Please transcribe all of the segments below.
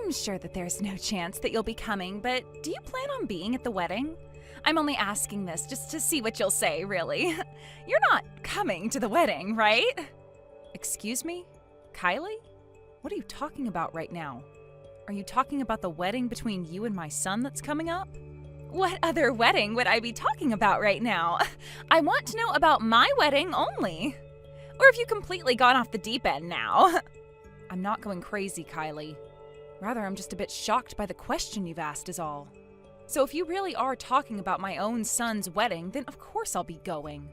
I'm sure that there's no chance that you'll be coming, but do you plan on being at the wedding? I'm only asking this just to see what you'll say, really. You're not coming to the wedding, right? Excuse me? Kylie? What are you talking about right now? Are you talking about the wedding between you and my son that's coming up? What other wedding would I be talking about right now? I want to know about my wedding only. Or have you completely gone off the deep end now? I'm not going crazy, Kylie. Rather, I'm just a bit shocked by the question you've asked is all. So if you really are talking about my own son's wedding, then of course I'll be going.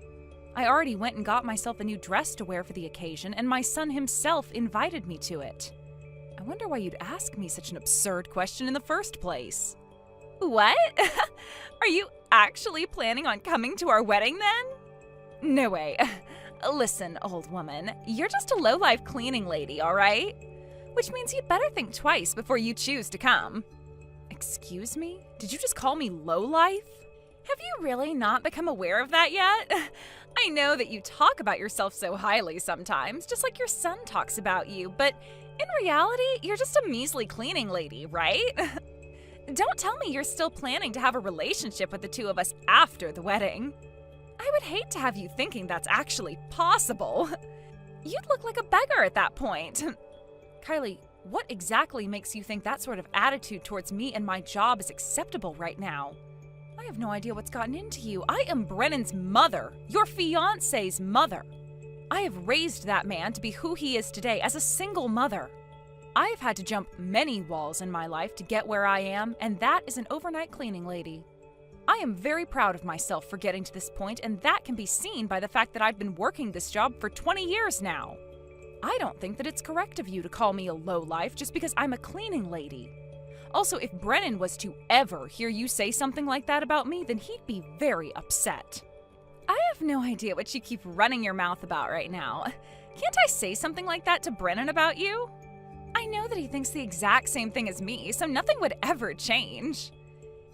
I already went and got myself a new dress to wear for the occasion, and my son himself invited me to it. I wonder why you'd ask me such an absurd question in the first place. What? Are you actually planning on coming to our wedding then? No way. Listen, old woman, you're just a low-life cleaning lady, all right? Which means you'd better think twice before you choose to come. Excuse me? Did you just call me low-life? Have you really not become aware of that yet? I know that you talk about yourself so highly sometimes, just like your son talks about you, but in reality, you're just a measly cleaning lady, right? Don't tell me you're still planning to have a relationship with the two of us after the wedding. I would hate to have you thinking that's actually possible. You'd look like a beggar at that point. Kylie, what exactly makes you think that sort of attitude towards me and my job is acceptable right now? I have no idea what's gotten into you. I am Brennan's mother, your fiancé's mother. I have raised that man to be who he is today as a single mother. I have had to jump many walls in my life to get where I am, and that is an overnight cleaning lady. I am very proud of myself for getting to this point, and that can be seen by the fact that I've been working this job for 20 years now. I don't think that it's correct of you to call me a lowlife just because I'm a cleaning lady. Also, if Brennan was to ever hear you say something like that about me, then he'd be very upset. I have no idea what you keep running your mouth about right now. Can't I say something like that to Brennan about you? I know that he thinks the exact same thing as me, so nothing would ever change.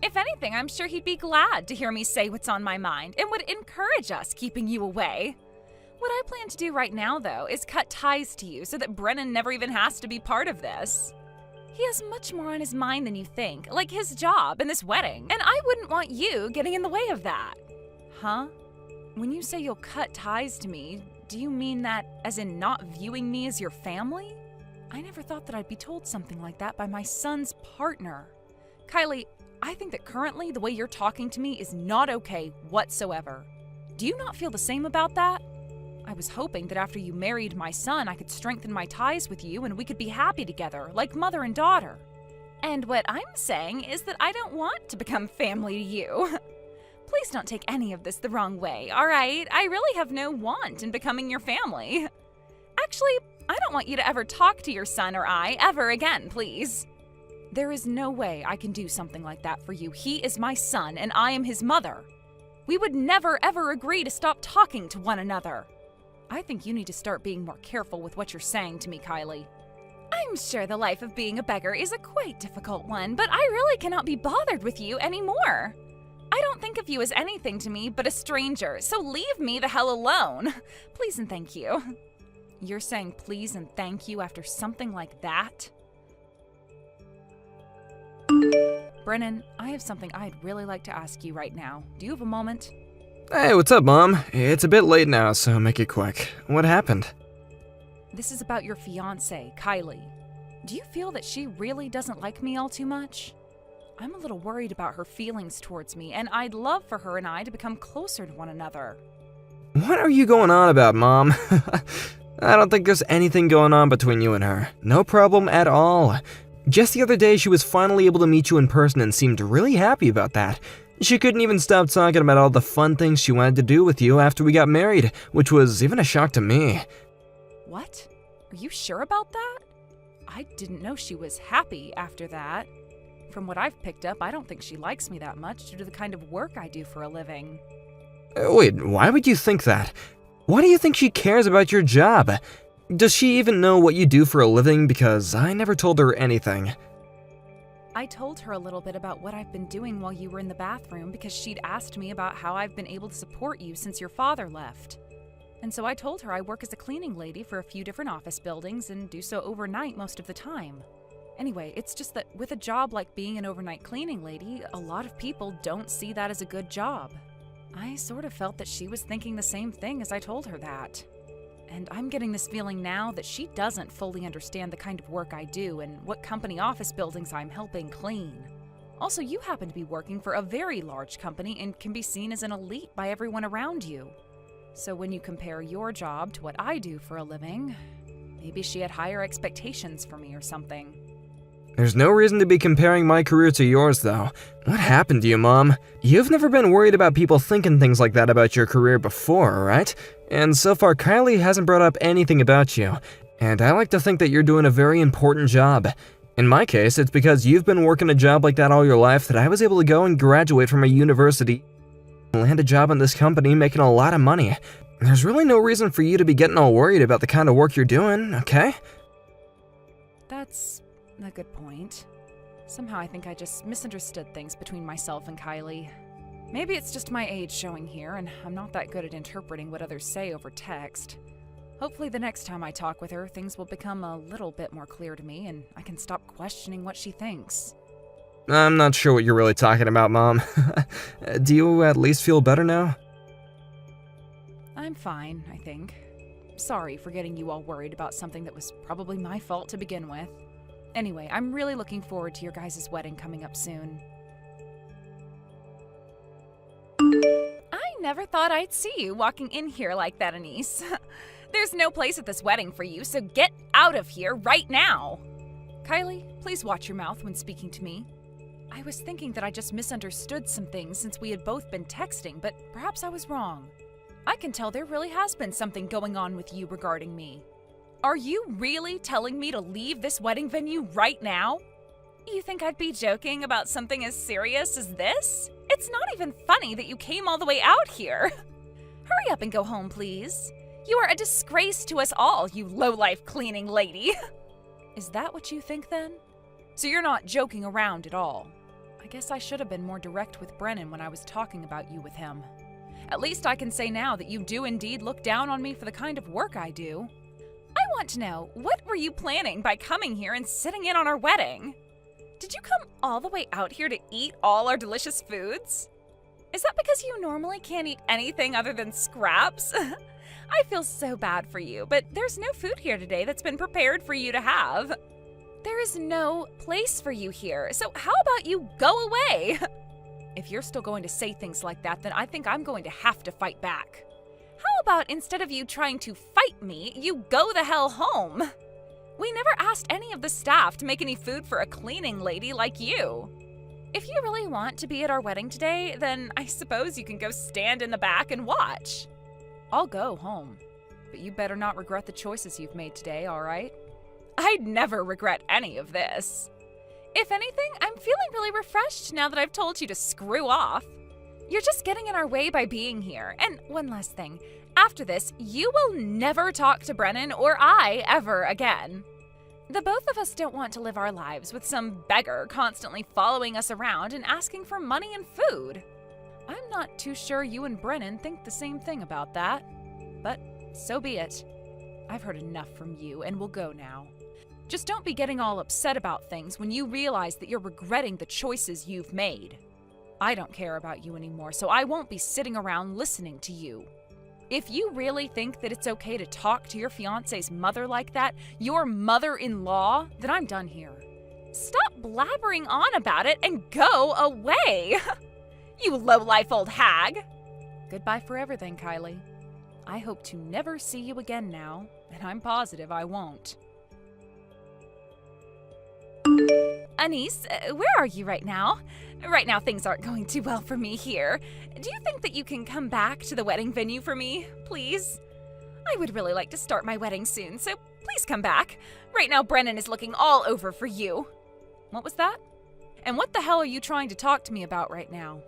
If anything, I'm sure he'd be glad to hear me say what's on my mind and would encourage us keeping you away. What I plan to do right now, though, is cut ties to you so that Brennan never even has to be part of this. He has much more on his mind than you think, like his job and this wedding, and I wouldn't want you getting in the way of that. Huh? When you say you'll cut ties to me, do you mean that as in not viewing me as your family? I never thought that I'd be told something like that by my son's partner. Kylie, I think that currently the way you're talking to me is not okay whatsoever. Do you not feel the same about that? I was hoping that after you married my son, I could strengthen my ties with you and we could be happy together, like mother and daughter. And what I'm saying is that I don't want to become family to you. Please don't take any of this the wrong way, all right? I really have no want in becoming your family. Actually, I don't want you to ever talk to your son or I ever again, please. There is no way I can do something like that for you. He is my son and I am his mother. We would never ever agree to stop talking to one another. I think you need to start being more careful with what you're saying to me, Kylie. I'm sure the life of being a beggar is a quite difficult one, but I really cannot be bothered with you anymore. I don't think of you as anything to me but a stranger, so leave me the hell alone. Please and thank you. You're saying please and thank you after something like that? Brennan, I have something I'd really like to ask you right now. Do you have a moment? Hey, what's up, Mom? It's a bit late now, so make it quick. What happened? This is about your fiancée, Kylie. Do you feel that she really doesn't like me all too much? I'm a little worried about her feelings towards me, and I'd love for her and I to become closer to one another. What are you going on about, Mom? I don't think there's anything going on between you and her. No problem at all. Just the other day, she was finally able to meet you in person and seemed really happy about that. She couldn't even stop talking about all the fun things she wanted to do with you after we got married, which was even a shock to me. What? Are you sure about that? I didn't know she was happy after that. From what I've picked up, I don't think she likes me that much due to the kind of work I do for a living. Wait, why would you think that? Why do you think she cares about your job? Does she even know what you do for a living? Because I never told her anything. I told her a little bit about what I've been doing while you were in the bathroom because she'd asked me about how I've been able to support you since your father left. And so I told her I work as a cleaning lady for a few different office buildings and do so overnight most of the time. Anyway, it's just that with a job like being an overnight cleaning lady, a lot of people don't see that as a good job. I sort of felt that she was thinking the same thing as I told her that. And I'm getting this feeling now that she doesn't fully understand the kind of work I do and what company office buildings I'm helping clean. Also, you happen to be working for a very large company and can be seen as an elite by everyone around you. So when you compare your job to what I do for a living, maybe she had higher expectations for me or something. There's no reason to be comparing my career to yours, though. What happened to you, Mom? You've never been worried about people thinking things like that about your career before, right? And so far, Kylie hasn't brought up anything about you. And I like to think that you're doing a very important job. In my case, it's because you've been working a job like that all your life that I was able to go and graduate from a university and land a job in this company making a lot of money. There's really no reason for you to be getting all worried about the kind of work you're doing, okay? That's a good point. Somehow I think I just misunderstood things between myself and Kylie. Maybe it's just my age showing here, and I'm not that good at interpreting what others say over text. Hopefully the next time I talk with her, things will become a little bit more clear to me, and I can stop questioning what she thinks. I'm not sure what you're really talking about, Mom. Do you at least feel better now? I'm fine, I think. Sorry for getting you all worried about something that was probably my fault to begin with. Anyway, I'm really looking forward to your guys' wedding coming up soon. I never thought I'd see you walking in here like that, Anise. There's no place at this wedding for you, so get out of here right now. Kylie, please watch your mouth when speaking to me. I was thinking that I just misunderstood some things since we had both been texting, but perhaps I was wrong. I can tell there really has been something going on with you regarding me. Are you really telling me to leave this wedding venue right now? You think I'd be joking about something as serious as this? It's not even funny that you came all the way out here. Hurry up and go home, please. You are a disgrace to us all, you low-life cleaning lady. Is that what you think then? So you're not joking around at all. I guess I should have been more direct with Brennan when I was talking about you with him. At least I can say now that you do indeed look down on me for the kind of work I do. I want to know, what were you planning by coming here and sitting in on our wedding? Did you come all the way out here to eat all our delicious foods? Is that because you normally can't eat anything other than scraps? I feel so bad for you, but there's no food here today that's been prepared for you to have. There is no place for you here, so how about you go away? If you're still going to say things like that, then I think I'm going to have to fight back. How about instead of you trying to fight me, you go the hell home? We never asked any of the staff to make any food for a cleaning lady like you. If you really want to be at our wedding today, then I suppose you can go stand in the back and watch. I'll go home, but you better not regret the choices you've made today, all right? I'd never regret any of this. If anything, I'm feeling really refreshed now that I've told you to screw off. You're just getting in our way by being here. And one last thing. After this, you will never talk to Brennan or I ever again. The both of us don't want to live our lives with some beggar constantly following us around and asking for money and food. I'm not too sure you and Brennan think the same thing about that. But so be it. I've heard enough from you and will go now. Just don't be getting all upset about things when you realize that you're regretting the choices you've made. I don't care about you anymore, so I won't be sitting around listening to you. If you really think that it's okay to talk to your fiancé's mother like that, your mother-in-law, then I'm done here. Stop blabbering on about it and go away! You low-life old hag! Goodbye forever then, Kylie. I hope to never see you again now, and I'm positive I won't. Anise, where are you right now? Right now things aren't going too well for me here. Do you think that you can come back to the wedding venue for me, please? I would really like to start my wedding soon, so please come back. Right now Brennan is looking all over for you. What was that? And what the hell are you trying to talk to me about right now?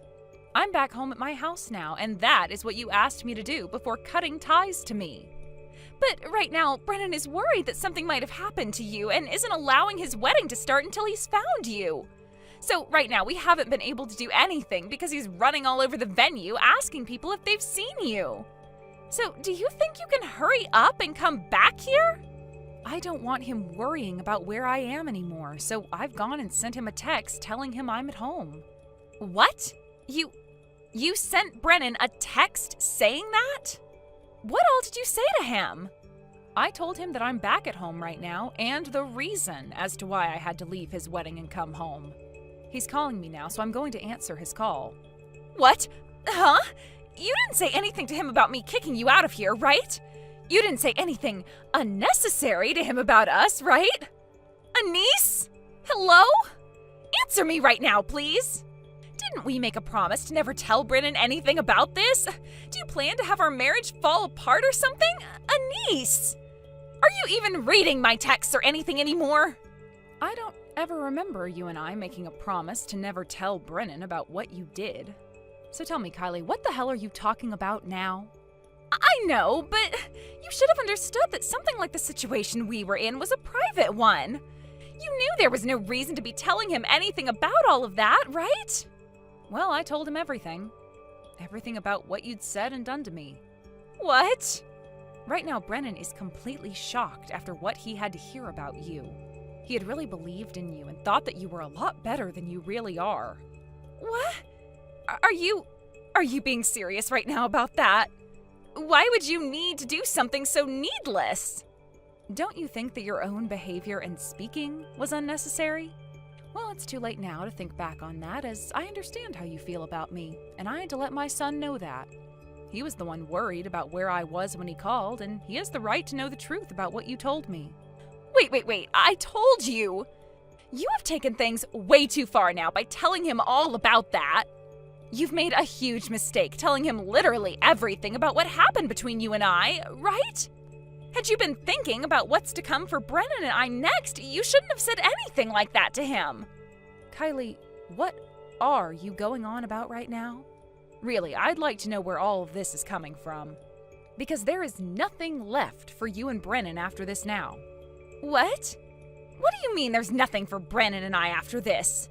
I'm back home at my house now, and that is what you asked me to do before cutting ties to me. But right now, Brennan is worried that something might have happened to you and isn't allowing his wedding to start until he's found you. So right now, we haven't been able to do anything because he's running all over the venue asking people if they've seen you. So do you think you can hurry up and come back here? I don't want him worrying about where I am anymore, so I've gone and sent him a text telling him I'm at home. What? You sent Brennan a text saying that? What all did you say to him? I told him that I'm back at home right now and the reason as to why I had to leave his wedding and come home. He's calling me now, so I'm going to answer his call. What? Huh? You didn't say anything to him about me kicking you out of here, right? You didn't say anything unnecessary to him about us, right? Anise? Hello? Answer me right now, please. Didn't we make a promise to never tell Brennan anything about this? Do you plan to have our marriage fall apart or something? Anise! Are you even reading my texts or anything anymore? I don't ever remember you and I making a promise to never tell Brennan about what you did. So tell me, Kylie, what the hell are you talking about now? I know, but you should have understood that something like the situation we were in was a private one. You knew there was no reason to be telling him anything about all of that, right? Well, I told him everything. Everything about what you'd said and done to me. What? Right now, Brennan is completely shocked after what he had to hear about you. He had really believed in you and thought that you were a lot better than you really are. What? Are you being serious right now about that? Why would you need to do something so needless? Don't you think that your own behavior and speaking was unnecessary? Well, it's too late now to think back on that, as I understand how you feel about me, and I had to let my son know that. He was the one worried about where I was when he called, and he has the right to know the truth about what you told me. Wait, I told you! You have taken things way too far now by telling him all about that. You've made a huge mistake telling him literally everything about what happened between you and I, right? Had you been thinking about what's to come for Brennan and I next, you shouldn't have said anything like that to him. Kylie, what are you going on about right now? Really, I'd like to know where all of this is coming from. Because there is nothing left for you and Brennan after this now. What? What do you mean there's nothing for Brennan and I after this?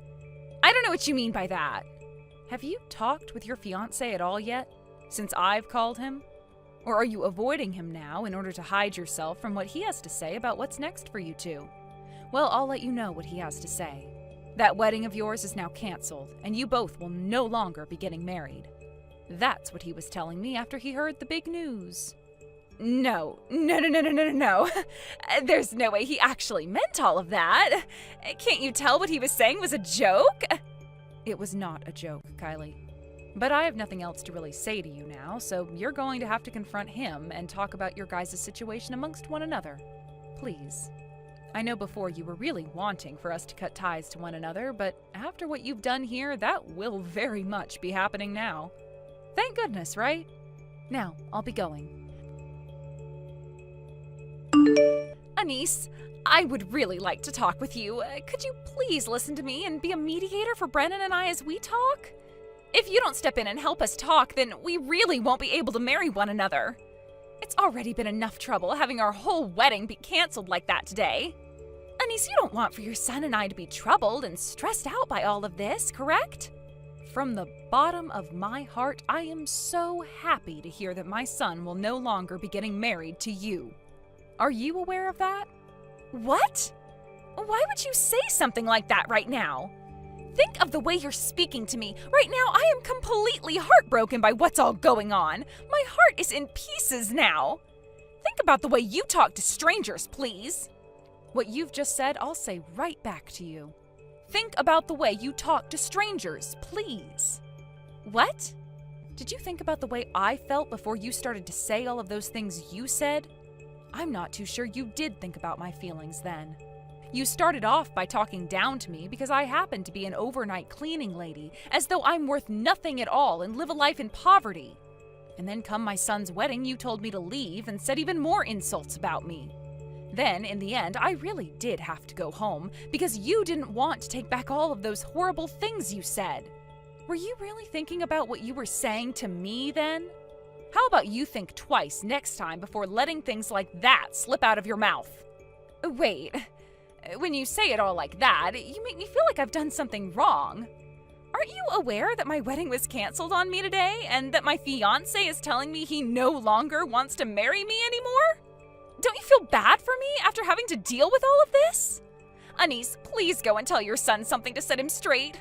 I don't know what you mean by that. Have you talked with your fiancé at all yet, since I've called him? Or are you avoiding him now in order to hide yourself from what he has to say about what's next for you two? Well, I'll let you know what he has to say. That wedding of yours is now canceled, and you both will no longer be getting married. That's what he was telling me after he heard the big news. No. There's no way he actually meant all of that. Can't you tell what he was saying was a joke? It was not a joke, Kylie. But I have nothing else to really say to you now, so you're going to have to confront him and talk about your guys' situation amongst one another. Please. I know before you were really wanting for us to cut ties to one another, but after what you've done here, that will very much be happening now. Thank goodness, right? Now, I'll be going. Anise, I would really like to talk with you. Could you please listen to me and be a mediator for Brennan and I as we talk? If you don't step in and help us talk, then we really won't be able to marry one another. It's already been enough trouble having our whole wedding be canceled like that today. Anise, you don't want for your son and I to be troubled and stressed out by all of this, correct? From the bottom of my heart, I am so happy to hear that my son will no longer be getting married to you. Are you aware of that? What? Why would you say something like that right now? Think of the way you're speaking to me. Right now, I am completely heartbroken by what's all going on. My heart is in pieces now. Think about the way you talk to strangers, please. What you've just said, I'll say right back to you. Think about the way you talk to strangers, please. What? Did you think about the way I felt before you started to say all of those things you said? I'm not too sure you did think about my feelings then. You started off by talking down to me because I happen to be an overnight cleaning lady, as though I'm worth nothing at all and live a life in poverty. And then come my son's wedding, you told me to leave and said even more insults about me. Then, in the end, I really did have to go home because you didn't want to take back all of those horrible things you said. Were you really thinking about what you were saying to me then? How about you think twice next time before letting things like that slip out of your mouth? Wait, when you say it all like that, you make me feel like I've done something wrong. Aren't you aware that my wedding was canceled on me today and that my fiancé is telling me he no longer wants to marry me anymore? Don't you feel bad for me after having to deal with all of this? Anise, please go and tell your son something to set him straight.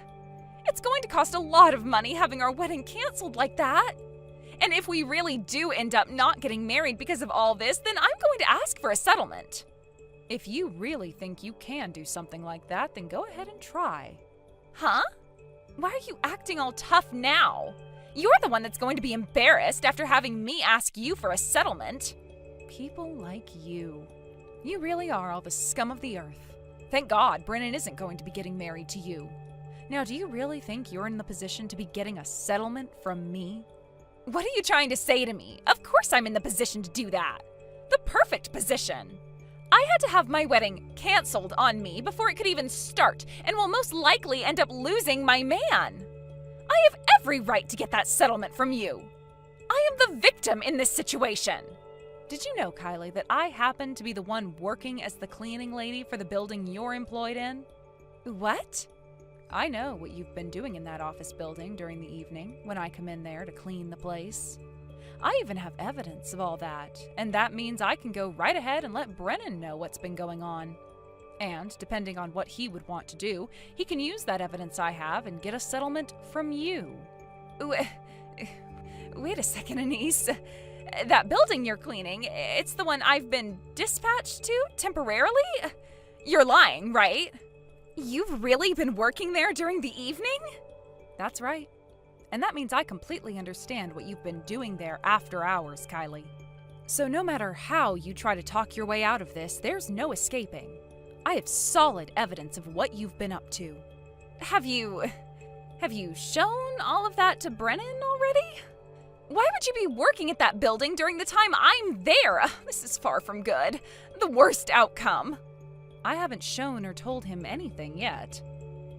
It's going to cost a lot of money having our wedding canceled like that. And if we really do end up not getting married because of all this, then I'm going to ask for a settlement. If you really think you can do something like that, then go ahead and try. Huh? Why are you acting all tough now? You're the one that's going to be embarrassed after having me ask you for a settlement. People like you. You really are all the scum of the earth. Thank God Brennan isn't going to be getting married to you. Now, do you really think you're in the position to be getting a settlement from me? What are you trying to say to me? Of course I'm in the position to do that. The perfect position. I had to have my wedding canceled on me before it could even start, and will most likely end up losing my man. I have every right to get that settlement from you. I am the victim in this situation. Did you know, Kylie, that I happen to be the one working as the cleaning lady for the building you're employed in? What? I know what you've been doing in that office building during the evening when I come in there to clean the place. I even have evidence of all that, and that means I can go right ahead and let Brennan know what's been going on. And, depending on what he would want to do, he can use that evidence I have and get a settlement from you. Wait a second, Anise. That building you're cleaning, it's the one I've been dispatched to temporarily? You're lying, right? You've really been working there during the evening? That's right. And that means I completely understand what you've been doing there after hours, Kylie. So no matter how you try to talk your way out of this, there's no escaping. I have solid evidence of what you've been up to. Have you shown all of that to Brennan already? Why would you be working at that building during the time I'm there? This is far from good. The worst outcome. I haven't shown or told him anything yet.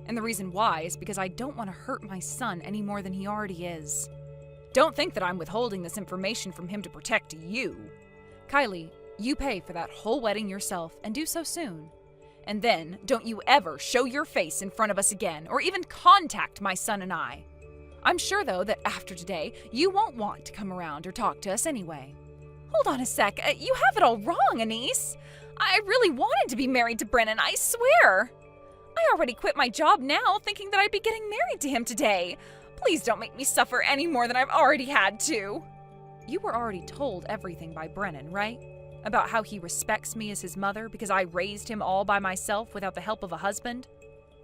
And the reason why is because I don't want to hurt my son any more than he already is. Don't think that I'm withholding this information from him to protect you. Kylie, you pay for that whole wedding yourself, and do so soon. And then, don't you ever show your face in front of us again, or even contact my son and I. I'm sure, though, that after today, you won't want to come around or talk to us anyway. Hold on a sec. You have it all wrong, Anise. I really wanted to be married to Brennan, I swear. I already quit my job now, thinking that I'd be getting married to him today. Please don't make me suffer any more than I've already had to. You were already told everything by Brennan, right? About how he respects me as his mother because I raised him all by myself without the help of a husband.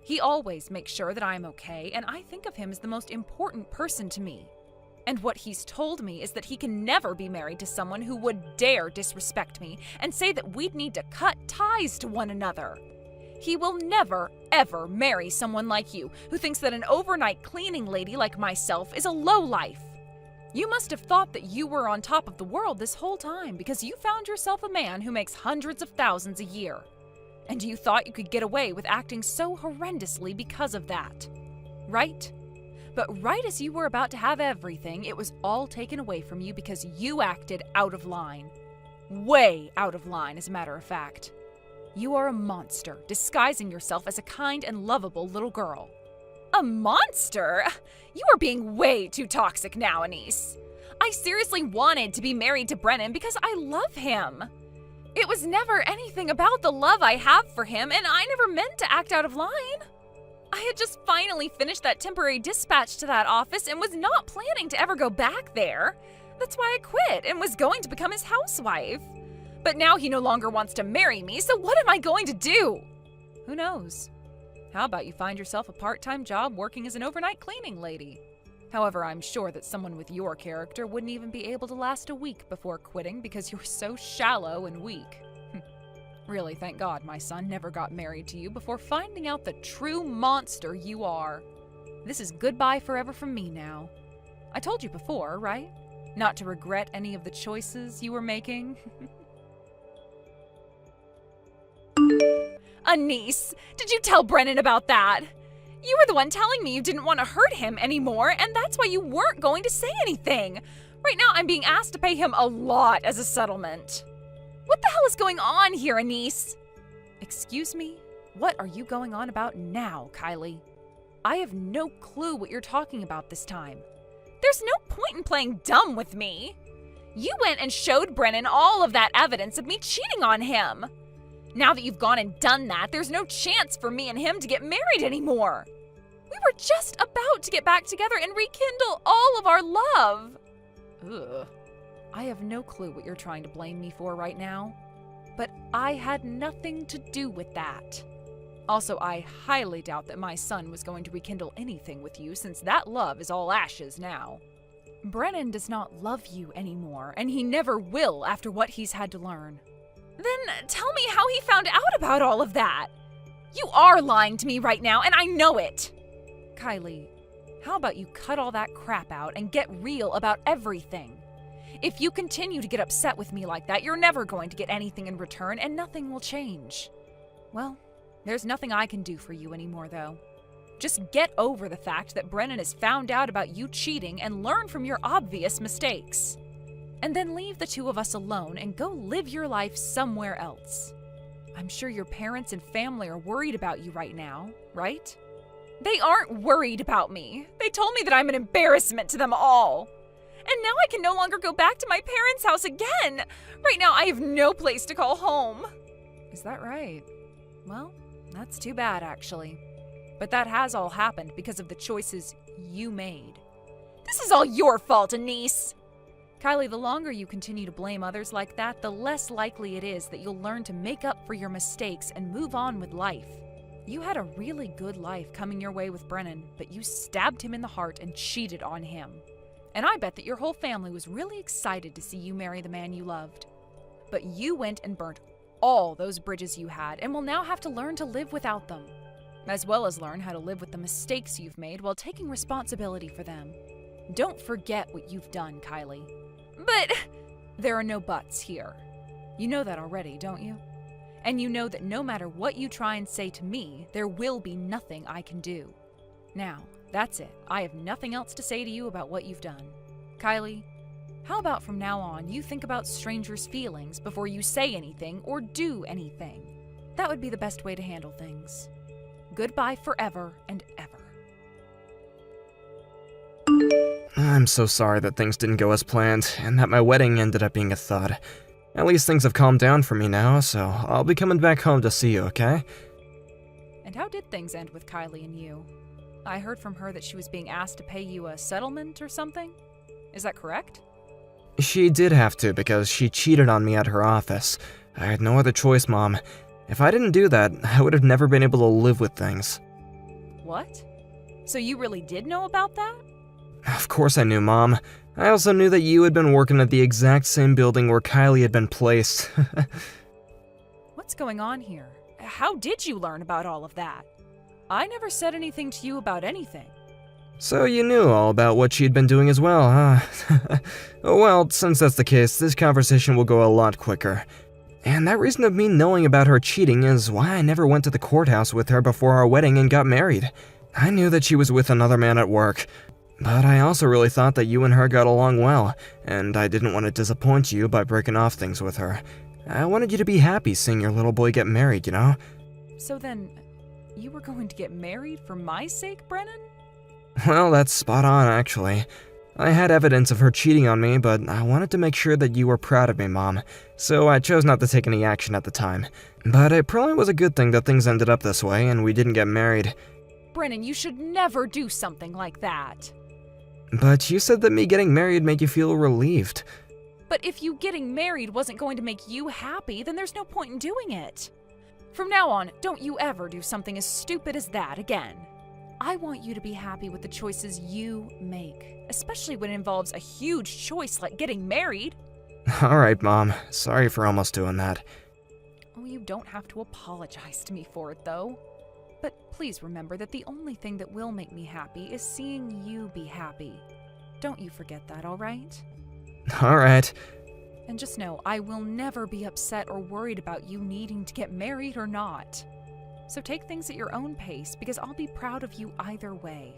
He always makes sure that I'm okay, and I think of him as the most important person to me. And what he's told me is that he can never be married to someone who would dare disrespect me and say that we'd need to cut ties to one another. He will never, ever marry someone like you who thinks that an overnight cleaning lady like myself is a lowlife. You must have thought that you were on top of the world this whole time because you found yourself a man who makes hundreds of thousands a year. And you thought you could get away with acting so horrendously because of that. Right? But right as you were about to have everything, it was all taken away from you because you acted out of line. Way out of line, as a matter of fact. You are a monster, disguising yourself as a kind and lovable little girl. A monster? You are being way too toxic now, Anise. I seriously wanted to be married to Brennan because I love him. It was never anything about the love I have for him, and I never meant to act out of line. I had just finally finished that temporary dispatch to that office and was not planning to ever go back there. That's why I quit and was going to become his housewife. But now he no longer wants to marry me, so what am I going to do? Who knows? How about you find yourself a part-time job working as an overnight cleaning lady? However, I'm sure that someone with your character wouldn't even be able to last a week before quitting because you're so shallow and weak. Really, thank God my son never got married to you before finding out the true monster you are. This is goodbye forever from me now. I told you before, right? Not to regret any of the choices you were making. Anise, did you tell Brennan about that? You were the one telling me you didn't want to hurt him anymore, and that's why you weren't going to say anything. Right now, I'm being asked to pay him a lot as a settlement. What the hell is going on here, Anise? Excuse me? What are you going on about now, Kylie? I have no clue what you're talking about this time. There's no point in playing dumb with me. You went and showed Brennan all of that evidence of me cheating on him. Now that you've gone and done that, there's no chance for me and him to get married anymore. We were just about to get back together and rekindle all of our love. Ugh. I have no clue what you're trying to blame me for right now, but I had nothing to do with that. Also, I highly doubt that my son was going to rekindle anything with you since that love is all ashes now. Brennan does not love you anymore, and he never will after what he's had to learn. Then tell me how he found out about all of that. You are lying to me right now, and I know it. Kylie, how about you cut all that crap out and get real about everything? If you continue to get upset with me like that, you're never going to get anything in return, and nothing will change. Well, there's nothing I can do for you anymore, though. Just get over the fact that Brennan has found out about you cheating and learn from your obvious mistakes. And then leave the two of us alone and go live your life somewhere else. I'm sure your parents and family are worried about you right now, right? They aren't worried about me. They told me that I'm an embarrassment to them all. And now I can no longer go back to my parents' house again. Right now I have no place to call home. Is that right? Well, that's too bad, actually. But that has all happened because of the choices you made. This is all your fault, Anise. Kylie, the longer you continue to blame others like that, the less likely it is that you'll learn to make up for your mistakes and move on with life. You had a really good life coming your way with Brennan, but you stabbed him in the heart and cheated on him. And I bet that your whole family was really excited to see you marry the man you loved. But you went and burnt all those bridges you had and will now have to learn to live without them, as well as learn how to live with the mistakes you've made while taking responsibility for them. Don't forget what you've done, Kylie. But there are no buts here. You know that already, don't you? And you know that no matter what you try and say to me, there will be nothing I can do. Now, that's it. I have nothing else to say to you about what you've done. Kylie, how about from now on you think about strangers' feelings before you say anything or do anything? That would be the best way to handle things. Goodbye forever and ever. I'm so sorry that things didn't go as planned, and that my wedding ended up being a thud. At least things have calmed down for me now, so I'll be coming back home to see you, okay? And how did things end with Kylie and you? I heard from her that she was being asked to pay you a settlement or something? Is that correct? She did have to because she cheated on me at her office. I had no other choice, Mom. If I didn't do that, I would have never been able to live with things. What? So you really did know about that? Of course I knew, Mom. I also knew that you had been working at the exact same building where Kylie had been placed. What's going on here? How did you learn about all of that? I never said anything to you about anything. So you knew all about what she'd been doing as well, huh? Well, since that's the case, this conversation will go a lot quicker. And that reason of me knowing about her cheating is why I never went to the courthouse with her before our wedding and got married. I knew that she was with another man at work, but I also really thought that you and her got along well, and I didn't want to disappoint you by breaking off things with her. I wanted you to be happy seeing your little boy get married, you know? So then, you were going to get married for my sake, Brennan? Well, that's spot on, actually. I had evidence of her cheating on me, but I wanted to make sure that you were proud of me, Mom, so I chose not to take any action at the time. But it probably was a good thing that things ended up this way and we didn't get married. Brennan, you should never do something like that. But you said that me getting married made you feel relieved. But if you getting married wasn't going to make you happy, then there's no point in doing it. From now on, don't you ever do something as stupid as that again. I want you to be happy with the choices you make, especially when it involves a huge choice like getting married. Alright, Mom. Sorry for almost doing that. Oh, you don't have to apologize to me for it, though. But please remember that the only thing that will make me happy is seeing you be happy. Don't you forget that, alright? Alright. And just know, I will never be upset or worried about you needing to get married or not. So take things at your own pace, because I'll be proud of you either way.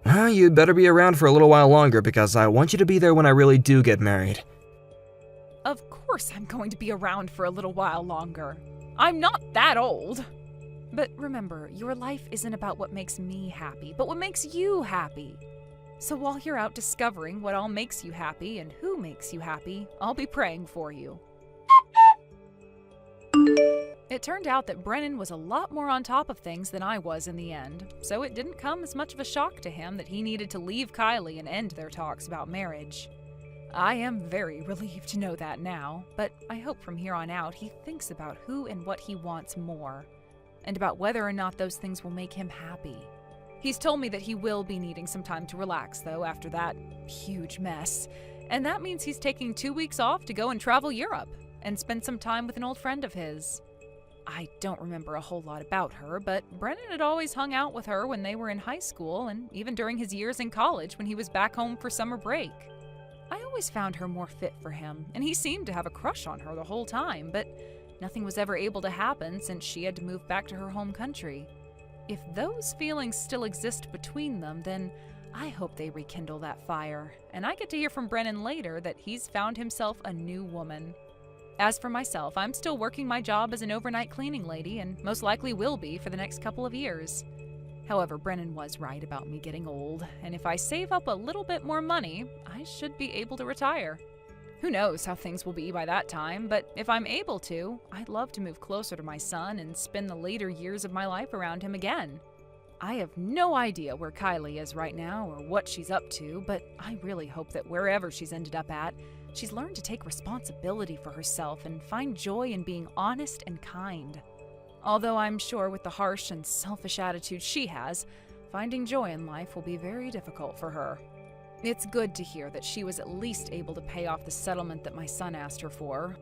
Well, you'd better be around for a little while longer, because I want you to be there when I really do get married. Of course I'm going to be around for a little while longer. I'm not that old. But remember, your life isn't about what makes me happy, but what makes you happy. So while you're out discovering what all makes you happy and who makes you happy, I'll be praying for you. It turned out that Brennan was a lot more on top of things than I was in the end, so it didn't come as much of a shock to him that he needed to leave Kylie and end their talks about marriage. I am very relieved to know that now, but I hope from here on out he thinks about who and what he wants more, and about whether or not those things will make him happy. He's told me that he will be needing some time to relax, though, after that huge mess, and that means he's taking 2 weeks off to go and travel Europe and spend some time with an old friend of his. I don't remember a whole lot about her, but Brennan had always hung out with her when they were in high school and even during his years in college when he was back home for summer break. I always found her more fit for him, and he seemed to have a crush on her the whole time, but nothing was ever able to happen since she had to move back to her home country. If those feelings still exist between them, then I hope they rekindle that fire, and I get to hear from Brennan later that he's found himself a new woman. As for myself, I'm still working my job as an overnight cleaning lady and most likely will be for the next couple of years. However, Brennan was right about me getting old, and if I save up a little bit more money, I should be able to retire. Who knows how things will be by that time, but if I'm able to, I'd love to move closer to my son and spend the later years of my life around him again. I have no idea where Kylie is right now or what she's up to, but I really hope that wherever she's ended up at, she's learned to take responsibility for herself and find joy in being honest and kind. Although I'm sure with the harsh and selfish attitude she has, finding joy in life will be very difficult for her. It's good to hear that she was at least able to pay off the settlement that my son asked her for,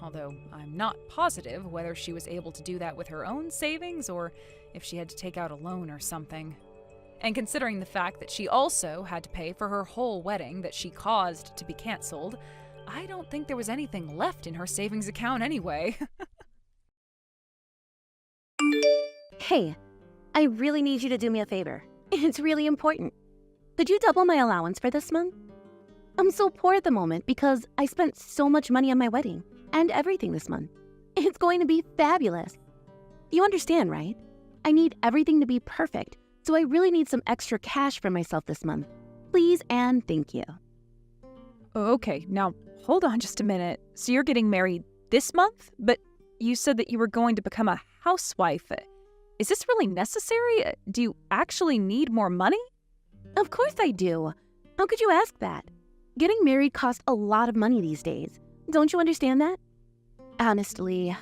although I'm not positive whether she was able to do that with her own savings or if she had to take out a loan or something. And considering the fact that she also had to pay for her whole wedding that she caused to be canceled, I don't think there was anything left in her savings account anyway. Hey, I really need you to do me a favor. It's really important. Could you double my allowance for this month? I'm so poor at the moment because I spent so much money on my wedding and everything this month. It's going to be fabulous. You understand, right? I need everything to be perfect, so I really need some extra cash for myself this month. Please and thank you. Okay, now hold on just a minute. So you're getting married this month? But you said that you were going to become a housewife. Is this really necessary? Do you actually need more money? Of course I do. How could you ask that? Getting married costs a lot of money these days. Don't you understand that? Honestly,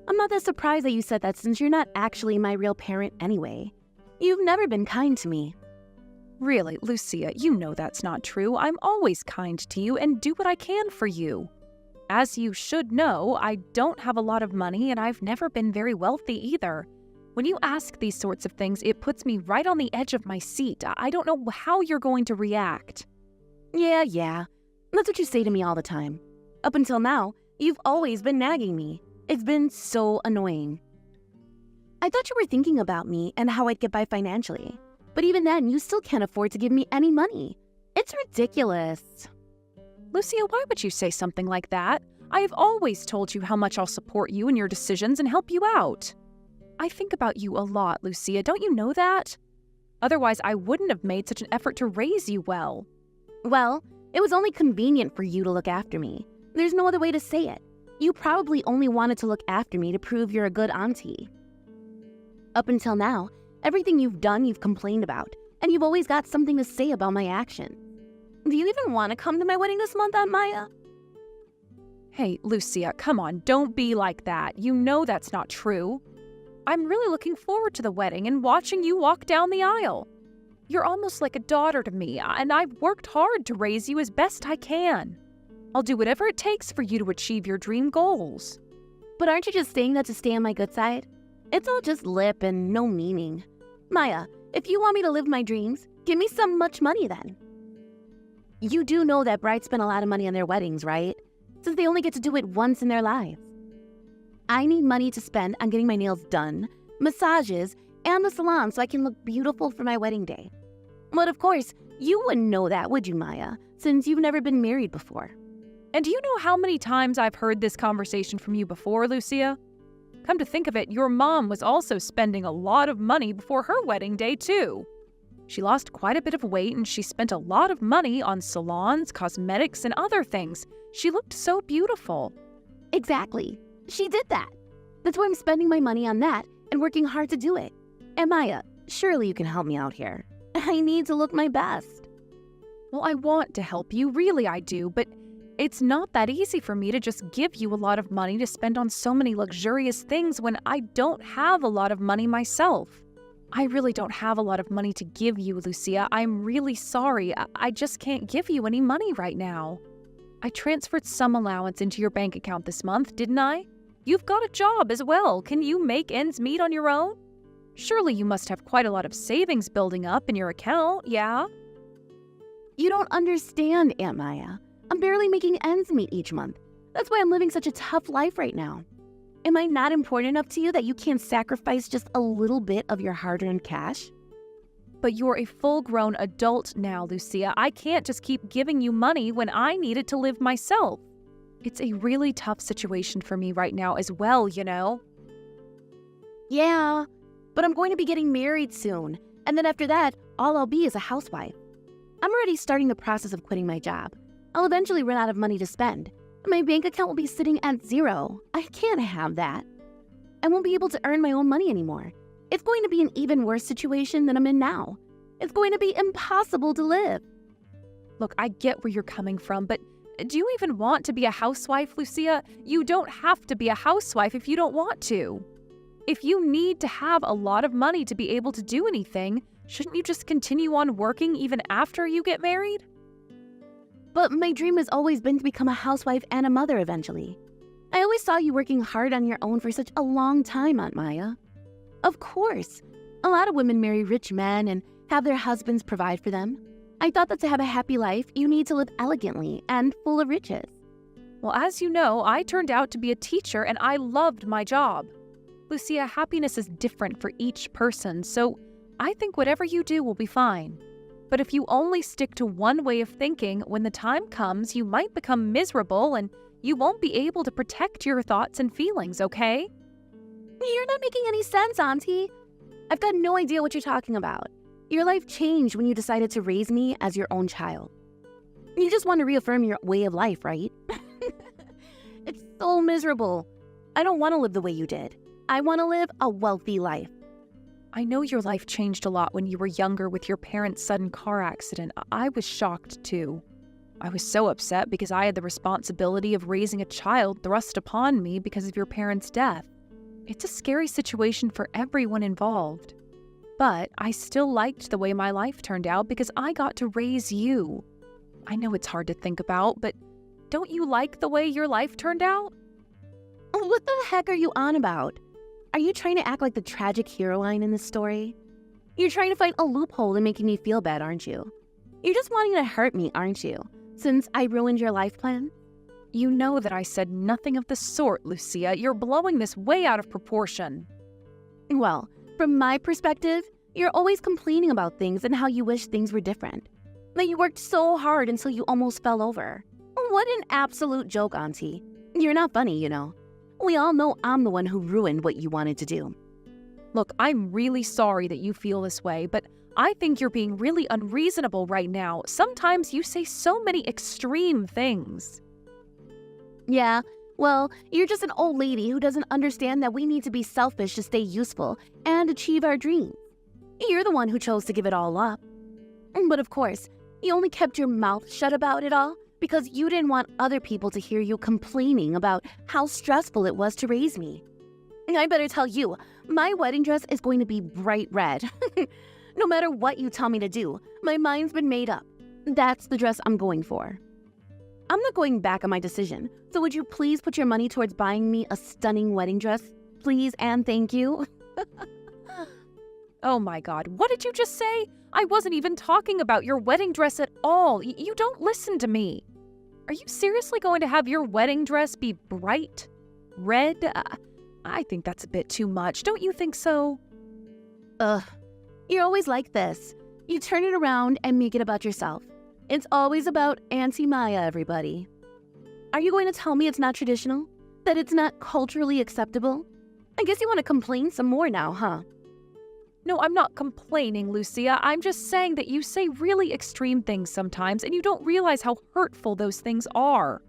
I'm not that surprised that you said that since you're not actually my real parent anyway. You've never been kind to me. Really, Lucia, you know that's not true. I'm always kind to you and do what I can for you. As you should know, I don't have a lot of money and I've never been very wealthy either. When you ask these sorts of things, it puts me right on the edge of my seat. I don't know how you're going to react. Yeah. That's what you say to me all the time. Up until now, you've always been nagging me. It's been so annoying. I thought you were thinking about me and how I'd get by financially. But even then, you still can't afford to give me any money. It's ridiculous. Lucia, why would you say something like that? I have always told you how much I'll support you in your decisions and help you out. I think about you a lot, Lucia. Don't you know that? Otherwise, I wouldn't have made such an effort to raise you well. Well, it was only convenient for you to look after me. There's no other way to say it. You probably only wanted to look after me to prove you're a good auntie. Up until now, everything you've done you've complained about, and you've always got something to say about my actions. Do you even want to come to my wedding this month, Aunt Maya? Hey, Lucia, come on, don't be like that. You know that's not true. I'm really looking forward to the wedding and watching you walk down the aisle. You're almost like a daughter to me, and I've worked hard to raise you as best I can. I'll do whatever it takes for you to achieve your dream goals. But aren't you just saying that to stay on my good side? It's all just lip and no meaning. Maya, if you want me to live my dreams, give me some much money then. You do know that brides spend a lot of money on their weddings, right? Since they only get to do it once in their lives. I need money to spend on getting my nails done, massages, and the salon so I can look beautiful for my wedding day. But of course, you wouldn't know that, would you, Maya, since you've never been married before. And do you know how many times I've heard this conversation from you before, Lucia? Come to think of it, your mom was also spending a lot of money before her wedding day, too. She lost quite a bit of weight and she spent a lot of money on salons, cosmetics, and other things. She looked so beautiful. Exactly. She did that. That's why I'm spending my money on that and working hard to do it. And Maya, surely you can help me out here. I need to look my best. Well, I want to help you, really I do, but it's not that easy for me to just give you a lot of money to spend on so many luxurious things when I don't have a lot of money myself. I really don't have a lot of money to give you, Lucia. I'm really sorry. I just can't give you any money right now. I transferred some allowance into your bank account this month, didn't I? You've got a job as well. Can you make ends meet on your own? Surely you must have quite a lot of savings building up in your account, yeah? You don't understand, Aunt Maya. I'm barely making ends meet each month. That's why I'm living such a tough life right now. Am I not important enough to you that you can't sacrifice just a little bit of your hard-earned cash? But you're a full-grown adult now, Lucia. I can't just keep giving you money when I need it to live myself. It's a really tough situation for me right now as well, you know? Yeah, but I'm going to be getting married soon. And then after that, all I'll be is a housewife. I'm already starting the process of quitting my job. I'll eventually run out of money to spend. My bank account will be sitting at zero. I can't have that. I won't be able to earn my own money anymore. It's going to be an even worse situation than I'm in now. It's going to be impossible to live. Look, I get where you're coming from, but do you even want to be a housewife, Lucia? You don't have to be a housewife if you don't want to. If you need to have a lot of money to be able to do anything, shouldn't you just continue on working even after you get married? But my dream has always been to become a housewife and a mother eventually. I always saw you working hard on your own for such a long time, Aunt Maya. Of course, a lot of women marry rich men and have their husbands provide for them. I thought that to have a happy life, you need to live elegantly and full of riches. Well, as you know, I turned out to be a teacher and I loved my job. Lucia, happiness is different for each person, so I think whatever you do will be fine. But if you only stick to one way of thinking, when the time comes, you might become miserable and you won't be able to protect your thoughts and feelings, okay? You're not making any sense, Auntie. I've got no idea what you're talking about. Your life changed when you decided to raise me as your own child. You just want to reaffirm your way of life, right? It's so miserable. I don't want to live the way you did. I want to live a wealthy life. I know your life changed a lot when you were younger with your parents' sudden car accident. I was shocked too. I was so upset because I had the responsibility of raising a child thrust upon me because of your parents' death. It's a scary situation for everyone involved. But I still liked the way my life turned out because I got to raise you. I know it's hard to think about, but don't you like the way your life turned out? What the heck are you on about? Are you trying to act like the tragic heroine in this story? You're trying to find a loophole in making me feel bad, aren't you? You're just wanting to hurt me, aren't you? Since I ruined your life plan? You know that I said nothing of the sort, Lucia. You're blowing this way out of proportion. Well, from my perspective, you're always complaining about things and how you wish things were different. That you worked so hard until you almost fell over. What an absolute joke, Auntie. You're not funny, you know. We all know I'm the one who ruined what you wanted to do. Look, I'm really sorry that you feel this way, but I think you're being really unreasonable right now. Sometimes you say so many extreme things. Yeah, well, you're just an old lady who doesn't understand that we need to be selfish to stay useful and achieve our dreams. You're the one who chose to give it all up. But of course, you only kept your mouth shut about it all because you didn't want other people to hear you complaining about how stressful it was to raise me. I better tell you, my wedding dress is going to be bright red. No matter what you tell me to do, my mind's been made up. That's the dress I'm going for. I'm not going back on my decision, so would you please put your money towards buying me a stunning wedding dress? Please and thank you. Oh my God, what did you just say? I wasn't even talking about your wedding dress at all. You don't listen to me. Are you seriously going to have your wedding dress be bright red? I think that's a bit too much. Don't you think so? Ugh, you're always like this. You turn it around and make it about yourself. It's always about Auntie Maya, everybody. Are you going to tell me it's not traditional? That it's not culturally acceptable? I guess you want to complain some more now, huh? No, I'm not complaining, Lucia. I'm just saying that you say really extreme things sometimes and you don't realize how hurtful those things are.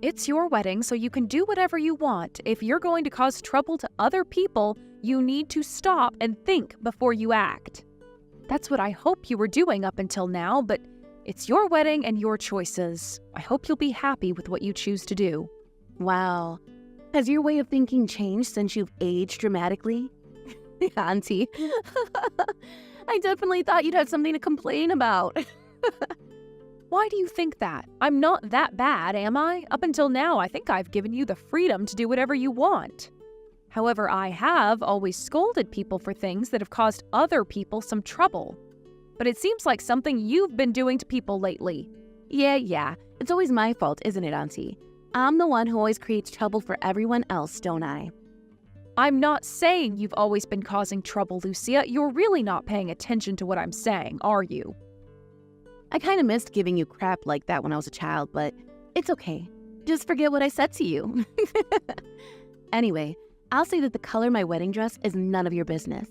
It's your wedding, so you can do whatever you want. If you're going to cause trouble to other people, you need to stop and think before you act. That's what I hope you were doing up until now, but it's your wedding and your choices. I hope you'll be happy with what you choose to do. Wow. Has your way of thinking changed since you've aged dramatically? Auntie. I definitely thought you'd have something to complain about. Why do you think that? I'm not that bad, am I? Up until now, I think I've given you the freedom to do whatever you want. However, I have always scolded people for things that have caused other people some trouble. But it seems like something you've been doing to people lately. Yeah. It's always my fault, isn't it, Auntie? I'm the one who always creates trouble for everyone else, don't I? I'm not saying you've always been causing trouble, Lucia. You're really not paying attention to what I'm saying, are you? I kind of missed giving you crap like that when I was a child, but it's okay. Just forget what I said to you. Anyway, I'll say that the color of my wedding dress is none of your business.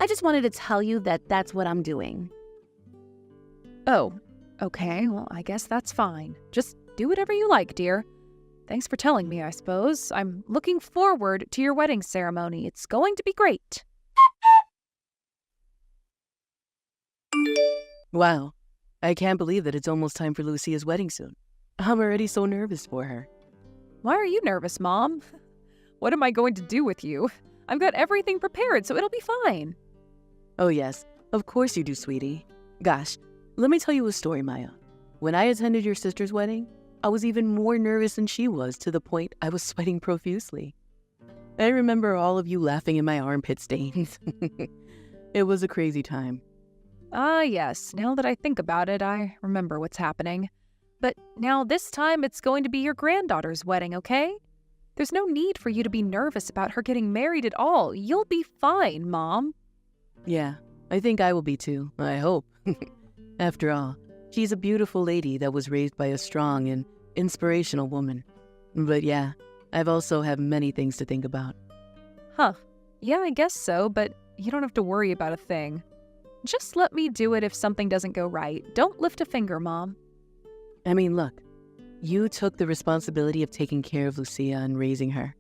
I just wanted to tell you that that's what I'm doing. Oh, okay. Well, I guess that's fine. Just do whatever you like, dear. Thanks for telling me, I suppose. I'm looking forward to your wedding ceremony. It's going to be great. Wow. I can't believe that it's almost time for Lucia's wedding soon. I'm already so nervous for her. Why are you nervous, Mom? What am I going to do with you? I've got everything prepared, so it'll be fine. Oh yes, of course you do, sweetie. Gosh, let me tell you a story, Maya. When I attended your sister's wedding, I was even more nervous than she was, to the point I was sweating profusely. I remember all of you laughing in my armpit stains. It was a crazy time. Ah, yes. Now that I think about it, I remember what's happening. But now this time it's going to be your granddaughter's wedding, okay? There's no need for you to be nervous about her getting married at all. You'll be fine, Mom. Yeah, I think I will be too, I hope. After all, she's a beautiful lady that was raised by a strong and inspirational woman. But yeah, I've also have many things to think about. Huh. Yeah, I guess so, but you don't have to worry about a thing. Just let me do it if something doesn't go right. Don't lift a finger, Mom. I mean, look, you took the responsibility of taking care of Lucia and raising her.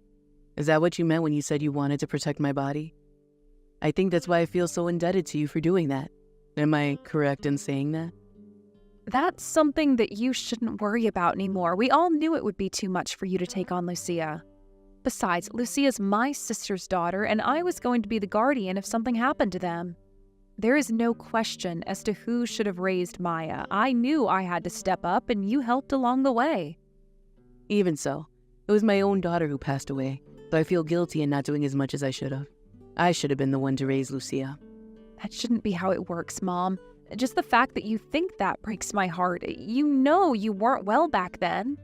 Is that what you meant when you said you wanted to protect my body? I think that's why I feel so indebted to you for doing that. Am I correct in saying that? That's something that you shouldn't worry about anymore. We all knew it would be too much for you to take on Lucia. Besides, Lucia's my sister's daughter, and I was going to be the guardian if something happened to them. There is no question as to who should have raised Maya. I knew I had to step up, and you helped along the way. Even so, it was my own daughter who passed away, so I feel guilty in not doing as much as I should have. I should have been the one to raise Lucia. That shouldn't be how it works, Mom. Just the fact that you think that breaks my heart. You know you weren't well back then.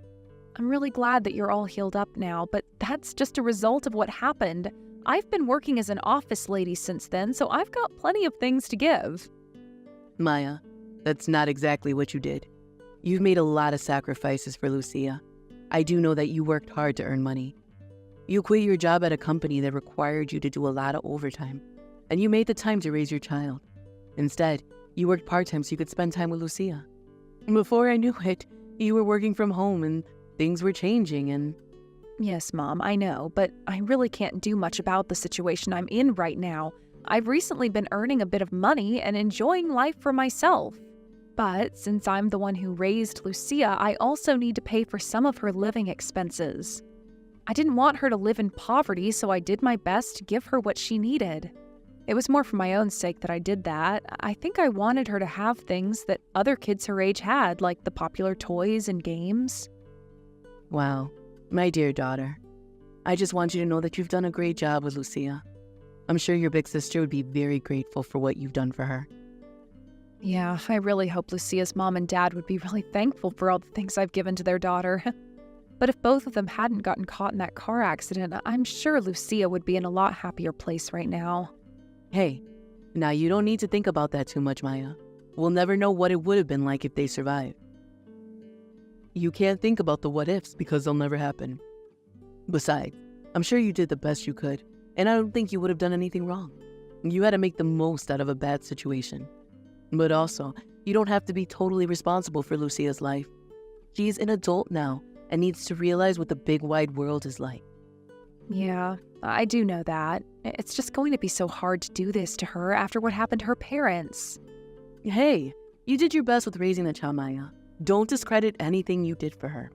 I'm really glad that you're all healed up now, but that's just a result of what happened. I've been working as an office lady since then, so I've got plenty of things to give. Maya, that's not exactly what you did. You've made a lot of sacrifices for Lucia. I do know that you worked hard to earn money. You quit your job at a company that required you to do a lot of overtime, and you made the time to raise your child. Instead, you worked part-time so you could spend time with Lucia. Before I knew it, you were working from home and things were changing and... Yes, Mom, I know, but I really can't do much about the situation I'm in right now. I've recently been earning a bit of money and enjoying life for myself. But since I'm the one who raised Lucia, I also need to pay for some of her living expenses. I didn't want her to live in poverty, so I did my best to give her what she needed. It was more for my own sake that I did that. I think I wanted her to have things that other kids her age had, like the popular toys and games. Wow, my dear daughter. I just want you to know that you've done a great job with Lucia. I'm sure your big sister would be very grateful for what you've done for her. Yeah, I really hope Lucia's mom and dad would be really thankful for all the things I've given to their daughter. But if both of them hadn't gotten caught in that car accident, I'm sure Lucia would be in a lot happier place right now. Hey, now you don't need to think about that too much, Maya. We'll never know what it would have been like if they survived. You can't think about the what-ifs because they'll never happen. Besides, I'm sure you did the best you could, and I don't think you would have done anything wrong. You had to make the most out of a bad situation. But also, you don't have to be totally responsible for Lucia's life. She's an adult now and needs to realize what the big wide world is like. Yeah, I do know that. It's just going to be so hard to do this to her after what happened to her parents. Hey, you did your best with raising the child, Maya. Don't discredit anything you did for her.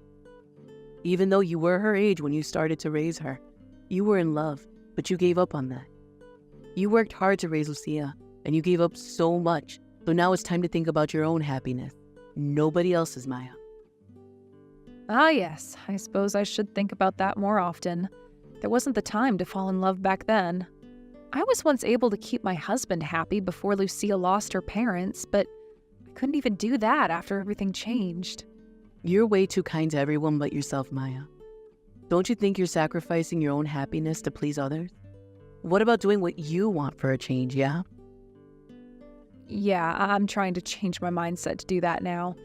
Even though you were her age when you started to raise her, you were in love, but you gave up on that. You worked hard to raise Lucia, and you gave up so much, so now it's time to think about your own happiness. Nobody else's, Maya. Ah, yes, I suppose I should think about that more often. There wasn't the time to fall in love back then. I was once able to keep my husband happy before Lucia lost her parents, but I couldn't even do that after everything changed. You're way too kind to everyone but yourself, Maya. Don't you think you're sacrificing your own happiness to please others? What about doing what you want for a change, yeah? Yeah, I'm trying to change my mindset to do that now.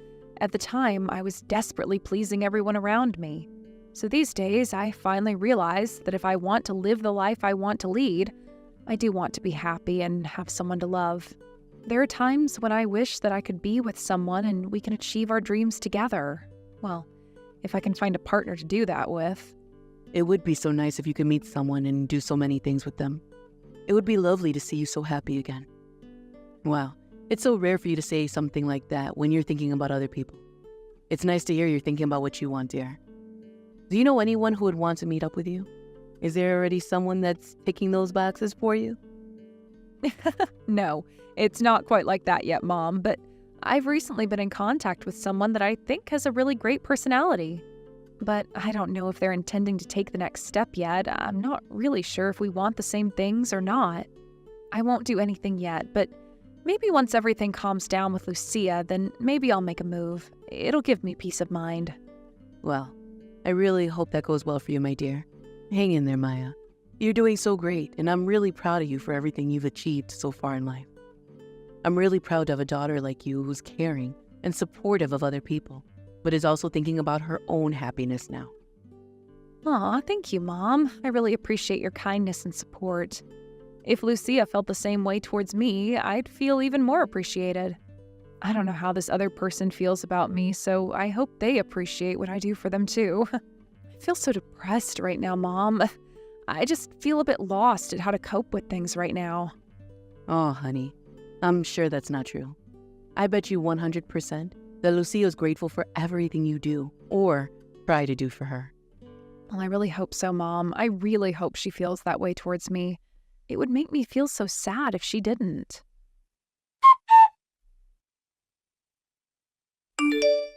At the time, I was desperately pleasing everyone around me. So these days, I finally realize that if I want to live the life I want to lead, I do want to be happy and have someone to love. There are times when I wish that I could be with someone and we can achieve our dreams together. Well, if I can find a partner to do that with. It would be so nice if you could meet someone and do so many things with them. It would be lovely to see you so happy again. Wow, it's so rare for you to say something like that when you're thinking about other people. It's nice to hear you're thinking about what you want, dear. Do you know anyone who would want to meet up with you? Is there already someone that's ticking those boxes for you? No, it's not quite like that yet, Mom, but I've recently been in contact with someone that I think has a really great personality. But I don't know if they're intending to take the next step yet. I'm not really sure if we want the same things or not. I won't do anything yet, but maybe once everything calms down with Lucia, then maybe I'll make a move. It'll give me peace of mind. Well, I really hope that goes well for you, my dear. Hang in there, Maya. You're doing so great, and I'm really proud of you for everything you've achieved so far in life. I'm really proud to have a daughter like you who's caring and supportive of other people, but is also thinking about her own happiness now. Aw, thank you, Mom. I really appreciate your kindness and support. If Lucia felt the same way towards me, I'd feel even more appreciated. I don't know how this other person feels about me, so I hope they appreciate what I do for them too. I feel so depressed right now, Mom. I just feel a bit lost at how to cope with things right now. Oh, honey, I'm sure that's not true. I bet you 100% that Lucia's grateful for everything you do or try to do for her. Well, I really hope so, Mom. I really hope she feels that way towards me. It would make me feel so sad if she didn't.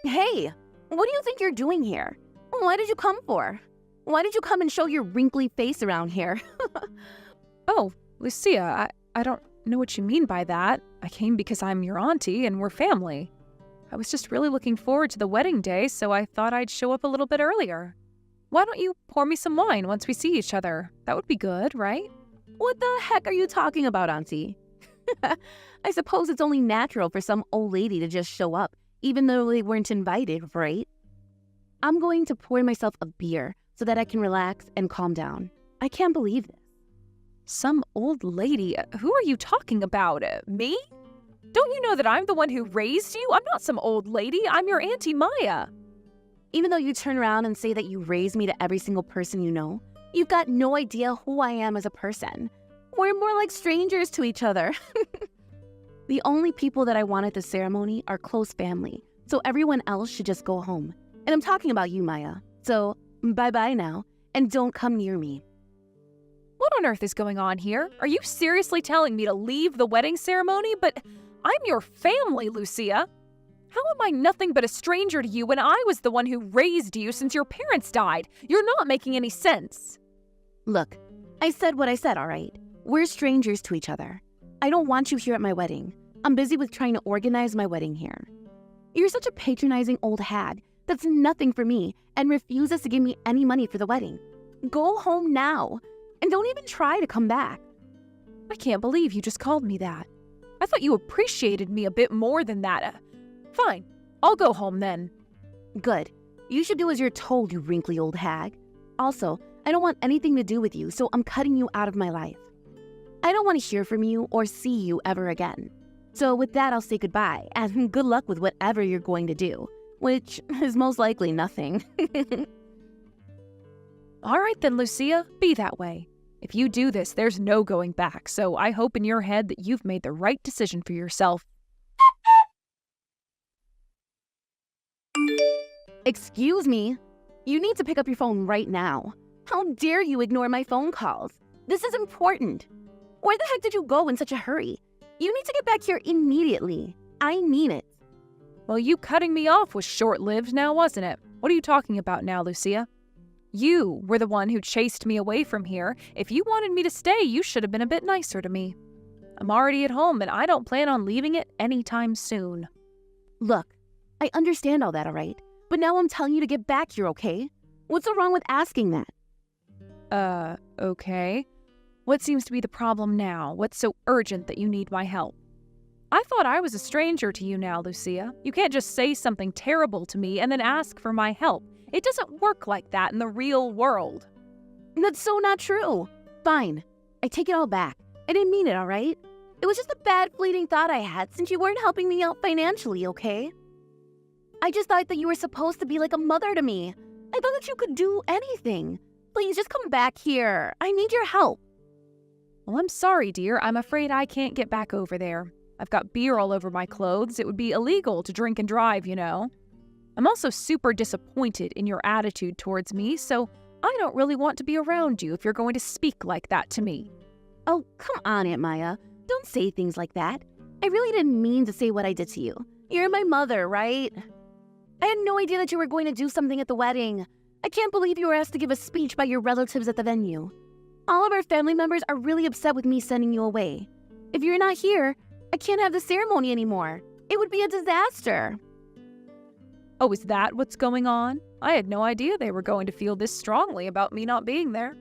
Hey, what do you think you're doing here? Why did you come for? Why did you come and show your wrinkly face around here? Oh, Lucia, I don't know what you mean by that. I came because I'm your auntie and we're family. I was just really looking forward to the wedding day, so I thought I'd show up a little bit earlier. Why don't you pour me some wine once we see each other? That would be good, right? What the heck are you talking about, Auntie? I suppose it's only natural for some old lady to just show up, even though they weren't invited, right? I'm going to pour myself a beer so that I can relax and calm down. I can't believe this. Some old lady? Who are you talking about? Me? Don't you know that I'm the one who raised you? I'm not some old lady. I'm your Auntie Maya. Even though you turn around and say that you raised me to every single person you know, you've got no idea who I am as a person. We're more like strangers to each other. The only people that I want at the ceremony are close family, so everyone else should just go home. And I'm talking about you, Maya. So, bye-bye now, and don't come near me. What on earth is going on here? Are you seriously telling me to leave the wedding ceremony? But I'm your family, Lucia. How am I nothing but a stranger to you when I was the one who raised you since your parents died? You're not making any sense. Look, I said what I said, all right? We're strangers to each other. I don't want you here at my wedding. I'm busy with trying to organize my wedding here. You're such a patronizing old hag that's nothing for me and refuses to give me any money for the wedding. Go home now, and don't even try to come back. I can't believe you just called me that. I thought you appreciated me a bit more than that. Fine, I'll go home then. Good. You should do as you're told, you wrinkly old hag. Also, I don't want anything to do with you, so I'm cutting you out of my life. I don't want to hear from you or see you ever again. So with that, I'll say goodbye, and good luck with whatever you're going to do, which is most likely nothing. All right then, Lucia, be that way. If you do this, there's no going back, so I hope in your head that you've made the right decision for yourself. Excuse me? You need to pick up your phone right now. How dare you ignore my phone calls? This is important. Where the heck did you go in such a hurry? You need to get back here immediately. I mean it. Well, you cutting me off was short-lived now, wasn't it? What are you talking about now, Lucia? You were the one who chased me away from here. If you wanted me to stay, you should have been a bit nicer to me. I'm already at home, and I don't plan on leaving it anytime soon. Look, I understand all that, all right? But now I'm telling you to get back here, okay? What's so wrong with asking that? Okay. What seems to be the problem now? What's so urgent that you need my help? I thought I was a stranger to you now, Lucia. You can't just say something terrible to me and then ask for my help. It doesn't work like that in the real world. That's so not true. Fine. I take it all back. I didn't mean it, all right? It was just a bad fleeting thought I had since you weren't helping me out financially, okay? I just thought that you were supposed to be like a mother to me. I thought that you could do anything. Please, just come back here. I need your help. Well, I'm sorry, dear. I'm afraid I can't get back over there. I've got beer all over my clothes. It would be illegal to drink and drive, you know. I'm also super disappointed in your attitude towards me, so I don't really want to be around you if you're going to speak like that to me. Oh, come on, Aunt Maya. Don't say things like that. I really didn't mean to say what I did to you. You're my mother, right? I had no idea that you were going to do something at the wedding. I can't believe you were asked to give a speech by your relatives at the venue. All of our family members are really upset with me sending you away. If you're not here, I can't have the ceremony anymore. It would be a disaster. Oh, is that what's going on? I had no idea they were going to feel this strongly about me not being there.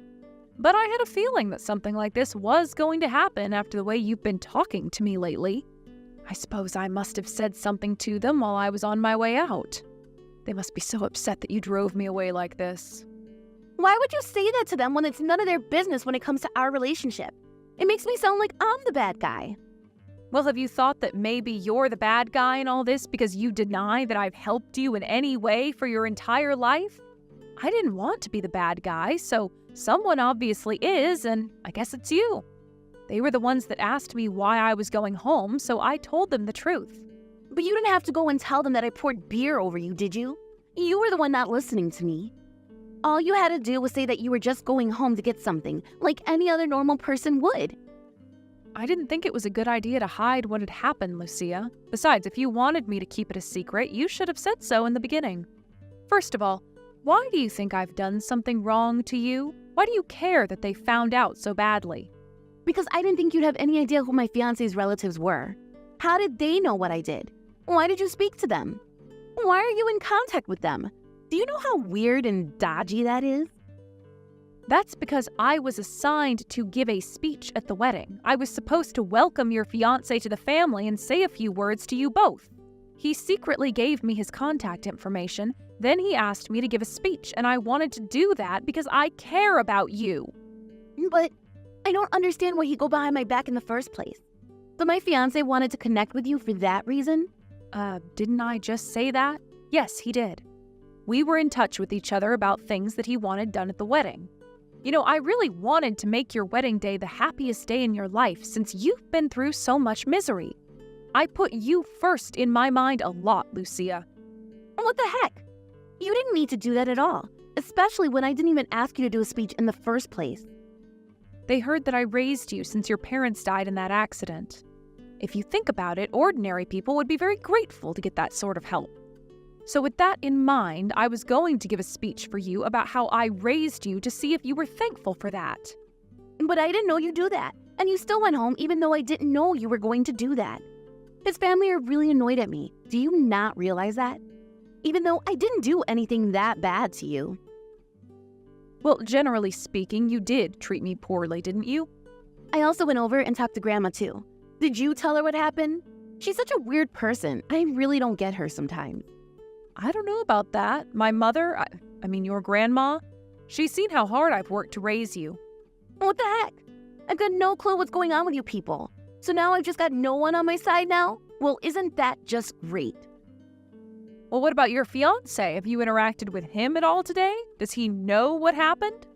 But I had a feeling that something like this was going to happen after the way you've been talking to me lately. I suppose I must have said something to them while I was on my way out. They must be so upset that you drove me away like this. Why would you say that to them when it's none of their business when it comes to our relationship? It makes me sound like I'm the bad guy. Well, have you thought that maybe you're the bad guy in all this because you deny that I've helped you in any way for your entire life? I didn't want to be the bad guy, so someone obviously is, and I guess it's you. They were the ones that asked me why I was going home, so I told them the truth. But you didn't have to go and tell them that I poured beer over you, did you? You were the one not listening to me. All you had to do was say that you were just going home to get something, like any other normal person would. I didn't think it was a good idea to hide what had happened, Lucia. Besides, if you wanted me to keep it a secret, you should have said so in the beginning. First of all, why do you think I've done something wrong to you? Why do you care that they found out so badly? Because I didn't think you'd have any idea who my fiancé's relatives were. How did they know what I did? Why did you speak to them? Why are you in contact with them? Do you know how weird and dodgy that is? That's because I was assigned to give a speech at the wedding. I was supposed to welcome your fiancé to the family and say a few words to you both. He secretly gave me his contact information, then he asked me to give a speech, and I wanted to do that because I care about you. But I don't understand why he'd go behind my back in the first place. So my fiancé wanted to connect with you for that reason? Didn't I just say that? Yes, he did. We were in touch with each other about things that he wanted done at the wedding. You know, I really wanted to make your wedding day the happiest day in your life since you've been through so much misery. I put you first in my mind a lot, Lucia. What the heck? You didn't need to do that at all, especially when I didn't even ask you to do a speech in the first place. They heard that I raised you since your parents died in that accident. If you think about it, ordinary people would be very grateful to get that sort of help. So with that in mind, I was going to give a speech for you about how I raised you to see if you were thankful for that. But I didn't know you'd do that, and you still went home even though I didn't know you were going to do that. His family are really annoyed at me. Do you not realize that? Even though I didn't do anything that bad to you. Well, generally speaking, you did treat me poorly, didn't you? I also went over and talked to Grandma too. Did you tell her what happened? She's such a weird person. I really don't get her sometimes. I don't know about that. My mother, I mean your grandma, she's seen how hard I've worked to raise you. What the heck? I've got no clue what's going on with you people. So now I've just got no one on my side now? Well, isn't that just great? Well, what about your fiancé? Have you interacted with him at all today? Does he know what happened?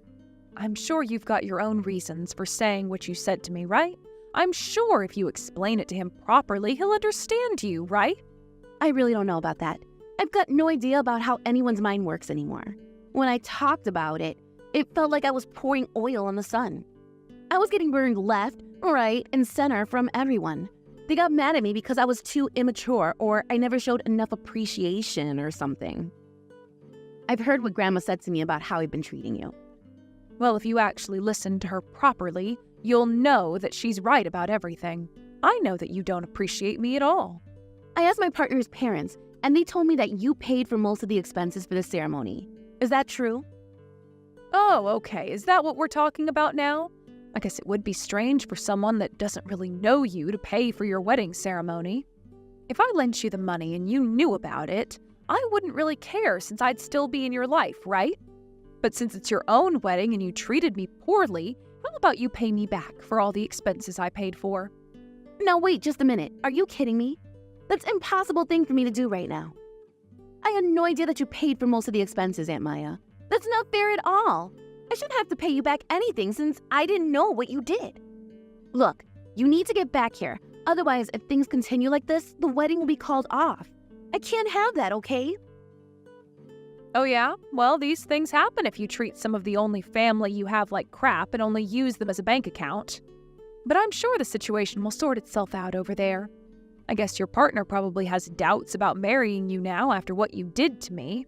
I'm sure you've got your own reasons for saying what you said to me, right? I'm sure if you explain it to him properly, he'll understand you, right? I really don't know about that. I've got no idea about how anyone's mind works anymore. When I talked about it, it felt like I was pouring oil on the sun. I was getting burned left, right, and center from everyone. They got mad at me because I was too immature or I never showed enough appreciation or something. I've heard what Grandma said to me about how I've been treating you. Well, if you actually listen to her properly, you'll know that she's right about everything. I know that you don't appreciate me at all. I asked my partner's parents, and they told me that you paid for most of the expenses for the ceremony. Is that true? Oh, okay. Is that what we're talking about now? I guess it would be strange for someone that doesn't really know you to pay for your wedding ceremony. If I lent you the money and you knew about it, I wouldn't really care since I'd still be in your life, right? But since it's your own wedding and you treated me poorly, how about you pay me back for all the expenses I paid for? Now wait just a minute. Are you kidding me? That's an impossible thing for me to do right now. I had no idea that you paid for most of the expenses, Aunt Maya. That's not fair at all. I shouldn't have to pay you back anything since I didn't know what you did. Look, you need to get back here. Otherwise, if things continue like this, the wedding will be called off. I can't have that, okay? Oh yeah? Well, these things happen if you treat some of the only family you have like crap and only use them as a bank account. But I'm sure the situation will sort itself out over there. I guess your partner probably has doubts about marrying you now after what you did to me.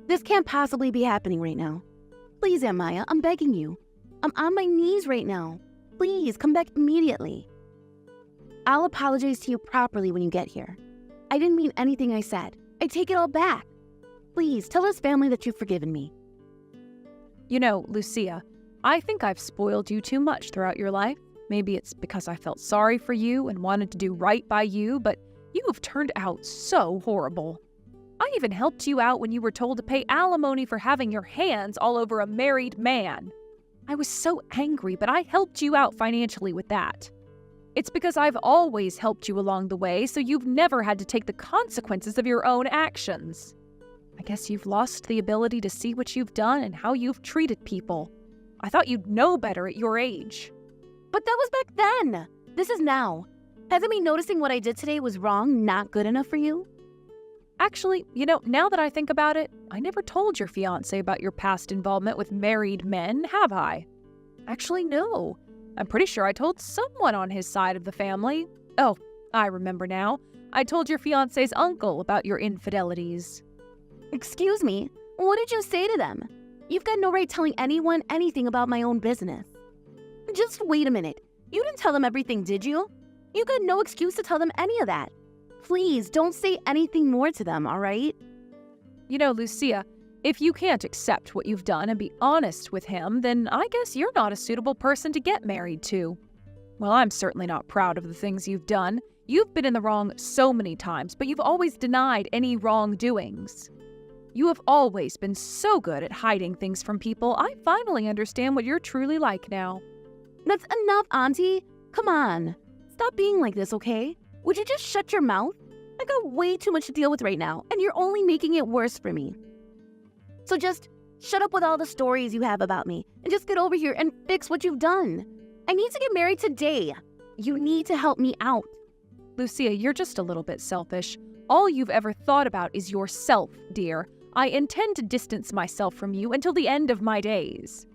This can't possibly be happening right now. Please, Aunt Maya, I'm begging you. I'm on my knees right now. Please, come back immediately. I'll apologize to you properly when you get here. I didn't mean anything I said. I take it all back. Please, tell his family that you've forgiven me. You know, Lucia, I think I've spoiled you too much throughout your life. Maybe it's because I felt sorry for you and wanted to do right by you, but you have turned out so horrible. I even helped you out when you were told to pay alimony for having your hands all over a married man. I was so angry, but I helped you out financially with that. It's because I've always helped you along the way, so you've never had to take the consequences of your own actions. I guess you've lost the ability to see what you've done and how you've treated people. I thought you'd know better at your age. But that was back then. This is now. Hasn't me noticing what I did today was wrong not good enough for you? Actually, you know, now that I think about it, I never told your fiancé about your past involvement with married men, have I? Actually, no. I'm pretty sure I told someone on his side of the family. Oh, I remember now. I told your fiancé's uncle about your infidelities. Excuse me, what did you say to them? You've got no right telling anyone anything about my own business. Just wait a minute. You didn't tell them everything, did you? You got no excuse to tell them any of that. Please, don't say anything more to them, all right? You know, Lucia, if you can't accept what you've done and be honest with him, then I guess you're not a suitable person to get married to. Well, I'm certainly not proud of the things you've done. You've been in the wrong so many times, but you've always denied any wrongdoings. You have always been so good at hiding things from people. I finally understand what you're truly like now. That's enough, Auntie. Come on. Stop being like this, okay? Would you just shut your mouth? I got way too much to deal with right now, and you're only making it worse for me. So just shut up with all the stories you have about me, and just get over here and fix what you've done. I need to get married today. You need to help me out. Lucia, you're just a little bit selfish. All you've ever thought about is yourself, dear. I intend to distance myself from you until the end of my days.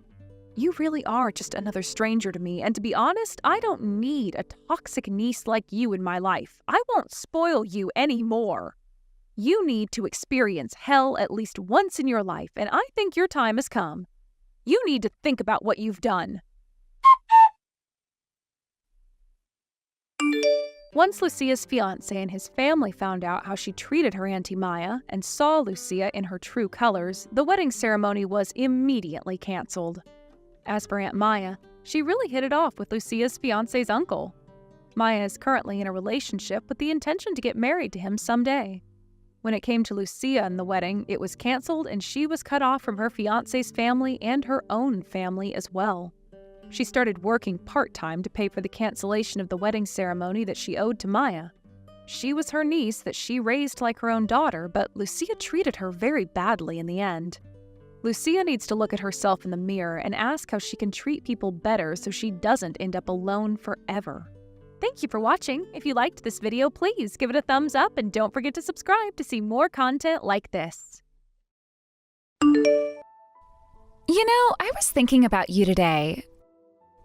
You really are just another stranger to me, and to be honest, I don't need a toxic niece like you in my life. I won't spoil you anymore. You need to experience hell at least once in your life, and I think your time has come. You need to think about what you've done. Once Lucia's fiancé and his family found out how she treated her Auntie Maya and saw Lucia in her true colors, the wedding ceremony was immediately canceled. As for Aunt Maya, she really hit it off with Lucia's fiancé's uncle. Maya is currently in a relationship with the intention to get married to him someday. When it came to Lucia and the wedding, it was canceled and she was cut off from her fiancé's family and her own family as well. She started working part-time to pay for the cancellation of the wedding ceremony that she owed to Maya. She was her niece that she raised like her own daughter, but Lucia treated her very badly in the end. Lucia needs to look at herself in the mirror and ask how she can treat people better so she doesn't end up alone forever. Thank you for watching. If you liked this video, please give it a thumbs up and don't forget to subscribe to see more content like this. You know, I was thinking about you today.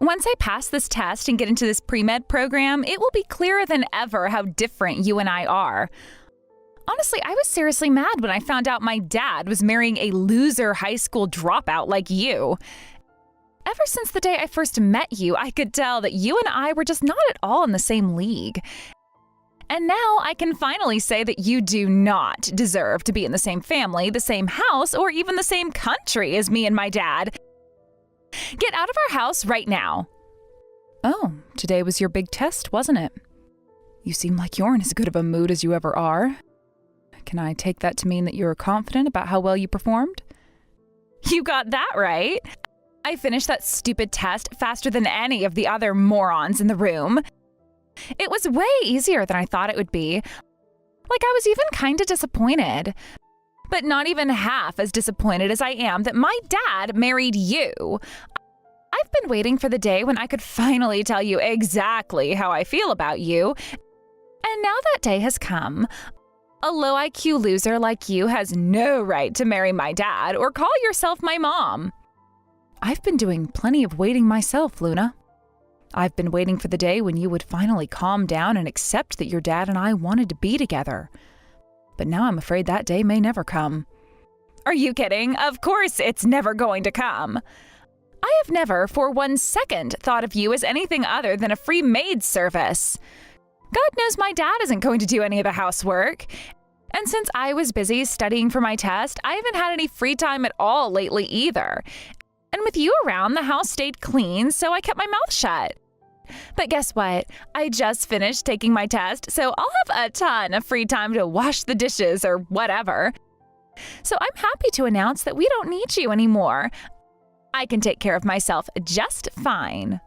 Once I pass this test and get into this pre-med program, it will be clearer than ever how different you and I are. Honestly, I was seriously mad when I found out my dad was marrying a loser high school dropout like you. Ever since the day I first met you, I could tell that you and I were just not at all in the same league. And now I can finally say that you do not deserve to be in the same family, the same house, or even the same country as me and my dad. Get out of our house right now. Oh, today was your big test, wasn't it? You seem like you're in as good of a mood as you ever are. Can I take that to mean that you're confident about how well you performed? You got that right. I finished that stupid test faster than any of the other morons in the room. It was way easier than I thought it would be. Like, I was even kind of disappointed. But not even half as disappointed as I am that my dad married you. I've been waiting for the day when I could finally tell you exactly how I feel about you. And now that day has come. A low IQ loser like you has no right to marry my dad or call yourself my mom. I've been doing plenty of waiting myself, Luna. I've been waiting for the day when you would finally calm down and accept that your dad and I wanted to be together. But now I'm afraid that day may never come. Are you kidding? Of course it's never going to come. I have never for 1 second thought of you as anything other than a free maid service. God knows my dad isn't going to do any of the housework. And since I was busy studying for my test, I haven't had any free time at all lately either. And with you around, the house stayed clean, so I kept my mouth shut. But guess what? I just finished taking my test, so I'll have a ton of free time to wash the dishes or whatever. So I'm happy to announce that we don't need you anymore. I can take care of myself just fine.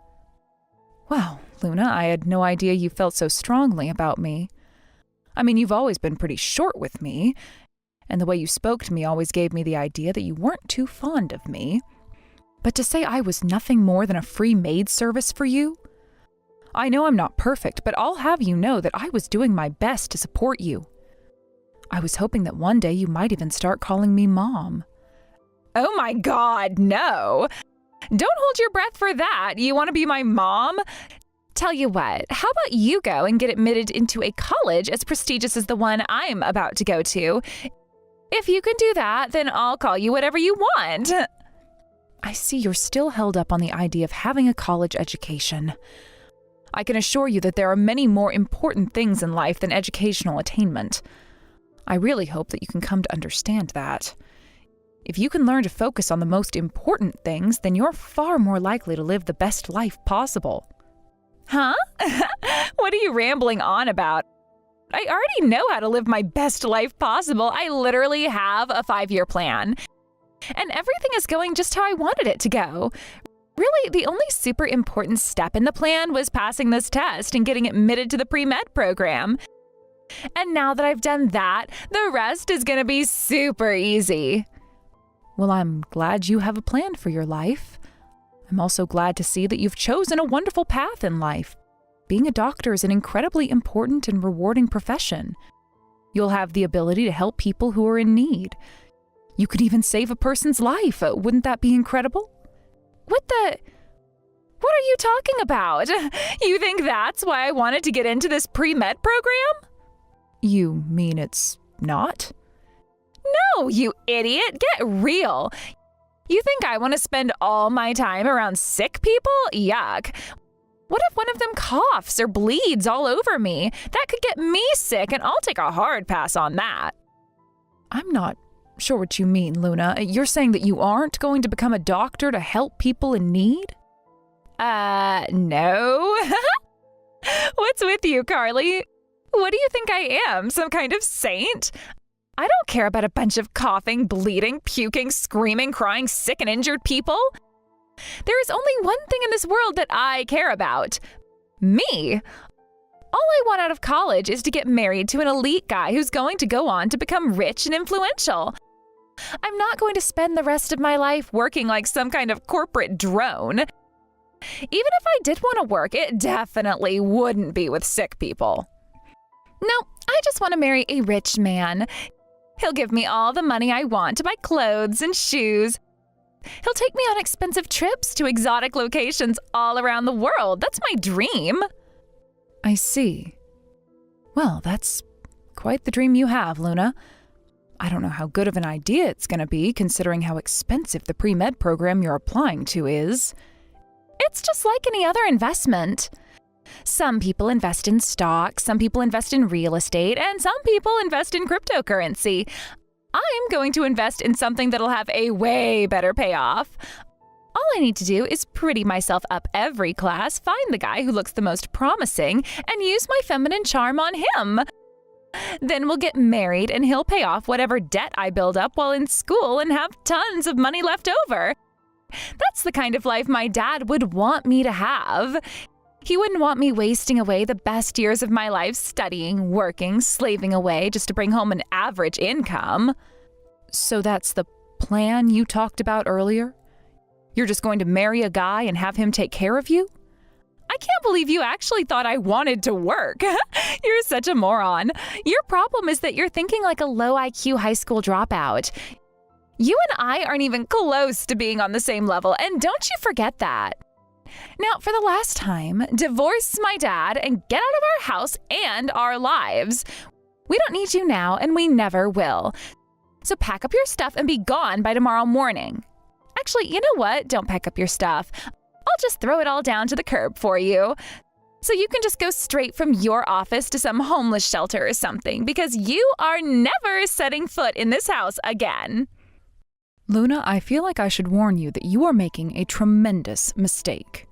Wow, Luna, I had no idea you felt so strongly about me. I mean, you've always been pretty short with me, and the way you spoke to me always gave me the idea that you weren't too fond of me. But to say I was nothing more than a free maid service for you? I know I'm not perfect, but I'll have you know that I was doing my best to support you. I was hoping that one day you might even start calling me Mom. Oh my God, no! Don't hold your breath for that. You want to be my mom? Tell you what, how about you go and get admitted into a college as prestigious as the one I'm about to go to? If you can do that, then I'll call you whatever you want. I see you're still held up on the idea of having a college education. I can assure you that there are many more important things in life than educational attainment. I really hope that you can come to understand that. If you can learn to focus on the most important things, then you're far more likely to live the best life possible. Huh? What are you rambling on about? I already know how to live my best life possible. I literally have a 5-year plan. And everything is going just how I wanted it to go. Really, the only super important step in the plan was passing this test and getting admitted to the pre-med program. And now that I've done that, the rest is going to be super easy. Well, I'm glad you have a plan for your life. I'm also glad to see that you've chosen a wonderful path in life. Being a doctor is an incredibly important and rewarding profession. You'll have the ability to help people who are in need. You could even save a person's life. Wouldn't that be incredible? What are you talking about? You think that's why I wanted to get into this pre-med program? You mean it's not? No, you idiot! Get real! You think I want to spend all my time around sick people? Yuck. What if one of them coughs or bleeds all over me? That could get me sick, and I'll take a hard pass on that. I'm not sure what you mean, Luna. You're saying that you aren't going to become a doctor to help people in need? No. What's with you, Carly? What do you think I am, some kind of saint? I don't care about a bunch of coughing, bleeding, puking, screaming, crying, sick and injured people. There is only one thing in this world that I care about. Me. All I want out of college is to get married to an elite guy who's going to go on to become rich and influential. I'm not going to spend the rest of my life working like some kind of corporate drone. Even if I did want to work, it definitely wouldn't be with sick people. No, I just want to marry a rich man. He'll give me all the money I want to buy clothes and shoes. He'll take me on expensive trips to exotic locations all around the world. That's my dream. I see. Well, that's quite the dream you have, Luna. I don't know how good of an idea it's going to be, considering how expensive the pre-med program you're applying to is. It's just like any other investment. Some people invest in stocks, some people invest in real estate, and some people invest in cryptocurrency. I'm going to invest in something that'll have a way better payoff. All I need to do is pretty myself up every class, find the guy who looks the most promising, and use my feminine charm on him. Then we'll get married and he'll pay off whatever debt I build up while in school and have tons of money left over. That's the kind of life my dad would want me to have. He wouldn't want me wasting away the best years of my life studying, working, slaving away just to bring home an average income. So that's the plan you talked about earlier? You're just going to marry a guy and have him take care of you? I can't believe you actually thought I wanted to work. You're such a moron. Your problem is that you're thinking like a low IQ high school dropout. You and I aren't even close to being on the same level, and don't you forget that. Now, for the last time, divorce my dad and get out of our house and our lives. We don't need you now, and we never will. So pack up your stuff and be gone by tomorrow morning. Actually, you know what? Don't pack up your stuff. I'll just throw it all down to the curb for you. So you can just go straight from your office to some homeless shelter or something, because you are never setting foot in this house again. Luna, I feel like I should warn you that you are making a tremendous mistake.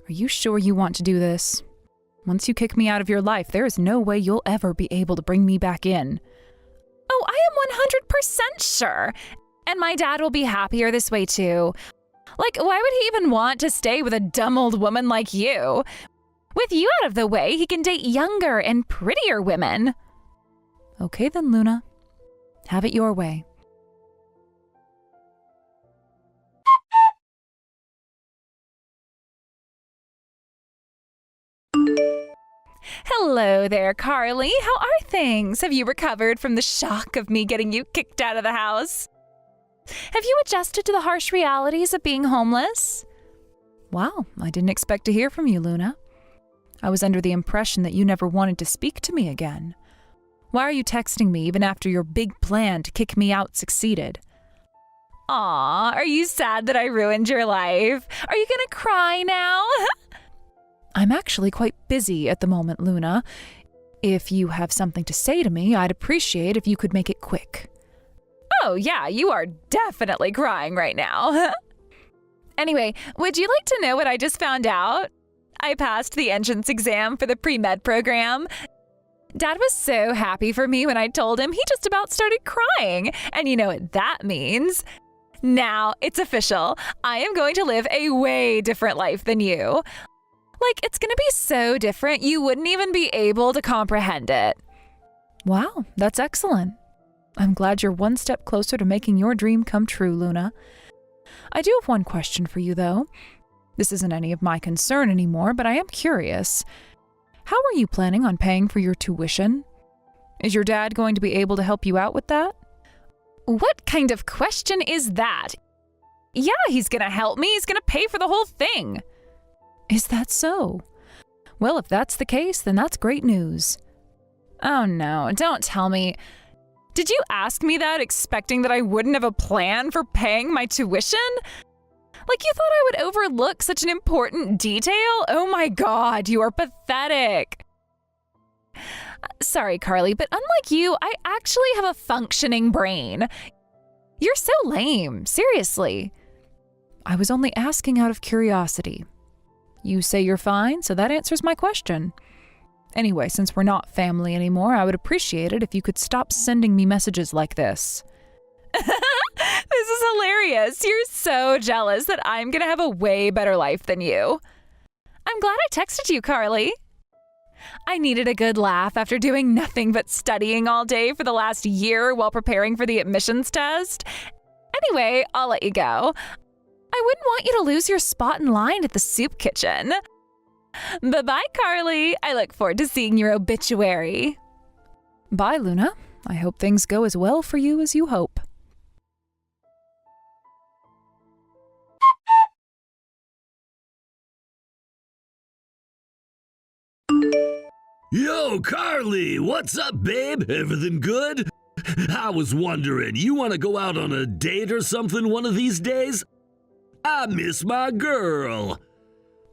Are you sure you want to do this? Once you kick me out of your life, there is no way you'll ever be able to bring me back in. Oh, I am 100% sure. And my dad will be happier this way too. Like, why would he even want to stay with a dumb old woman like you? With you out of the way, he can date younger and prettier women. Okay then, Luna. Have it your way. Hello there, Carly. How are things? Have you recovered from the shock of me getting you kicked out of the house? Have you adjusted to the harsh realities of being homeless? Wow, I didn't expect to hear from you, Luna. I was under the impression that you never wanted to speak to me again. Why are you texting me even after your big plan to kick me out succeeded? Aw, are you sad that I ruined your life? Are you gonna cry now? I'm actually quite busy at the moment, Luna. If you have something to say to me, I'd appreciate if you could make it quick. Oh yeah, you are definitely crying right now. Anyway, would you like to know what I just found out? I passed the entrance exam for the pre-med program. Dad was so happy for me when I told him. He just about started crying. And you know what that means? Now it's official. I am going to live a way different life than you. Like, it's going to be so different, you wouldn't even be able to comprehend it. Wow, that's excellent. I'm glad you're one step closer to making your dream come true, Luna. I do have one question for you, though. This isn't any of my concern anymore, but I am curious. How are you planning on paying for your tuition? Is your dad going to be able to help you out with that? What kind of question is that? Yeah, he's going to help me. He's going to pay for the whole thing. Is that so? Well, if that's the case, then that's great news. Oh no, don't tell me. Did you ask me that expecting that I wouldn't have a plan for paying my tuition? Like you thought I would overlook such an important detail? Oh my God, you are pathetic. Sorry, Carly, but unlike you, I actually have a functioning brain. You're so lame, seriously. I was only asking out of curiosity. You say you're fine, so that answers my question. Anyway, since we're not family anymore, I would appreciate it if you could stop sending me messages like this. This is hilarious. You're so jealous that I'm gonna have a way better life than you. I'm glad I texted you, Carly. I needed a good laugh after doing nothing but studying all day for the last year while preparing for the admissions test. Anyway, I'll let you go. I wouldn't want you to lose your spot in line at the soup kitchen. Bye-bye, Carly. I look forward to seeing your obituary. Bye, Luna. I hope things go as well for you as you hope. Yo, Carly, what's up, babe? Everything good? I was wondering, you want to go out on a date or something one of these days? I miss my girl.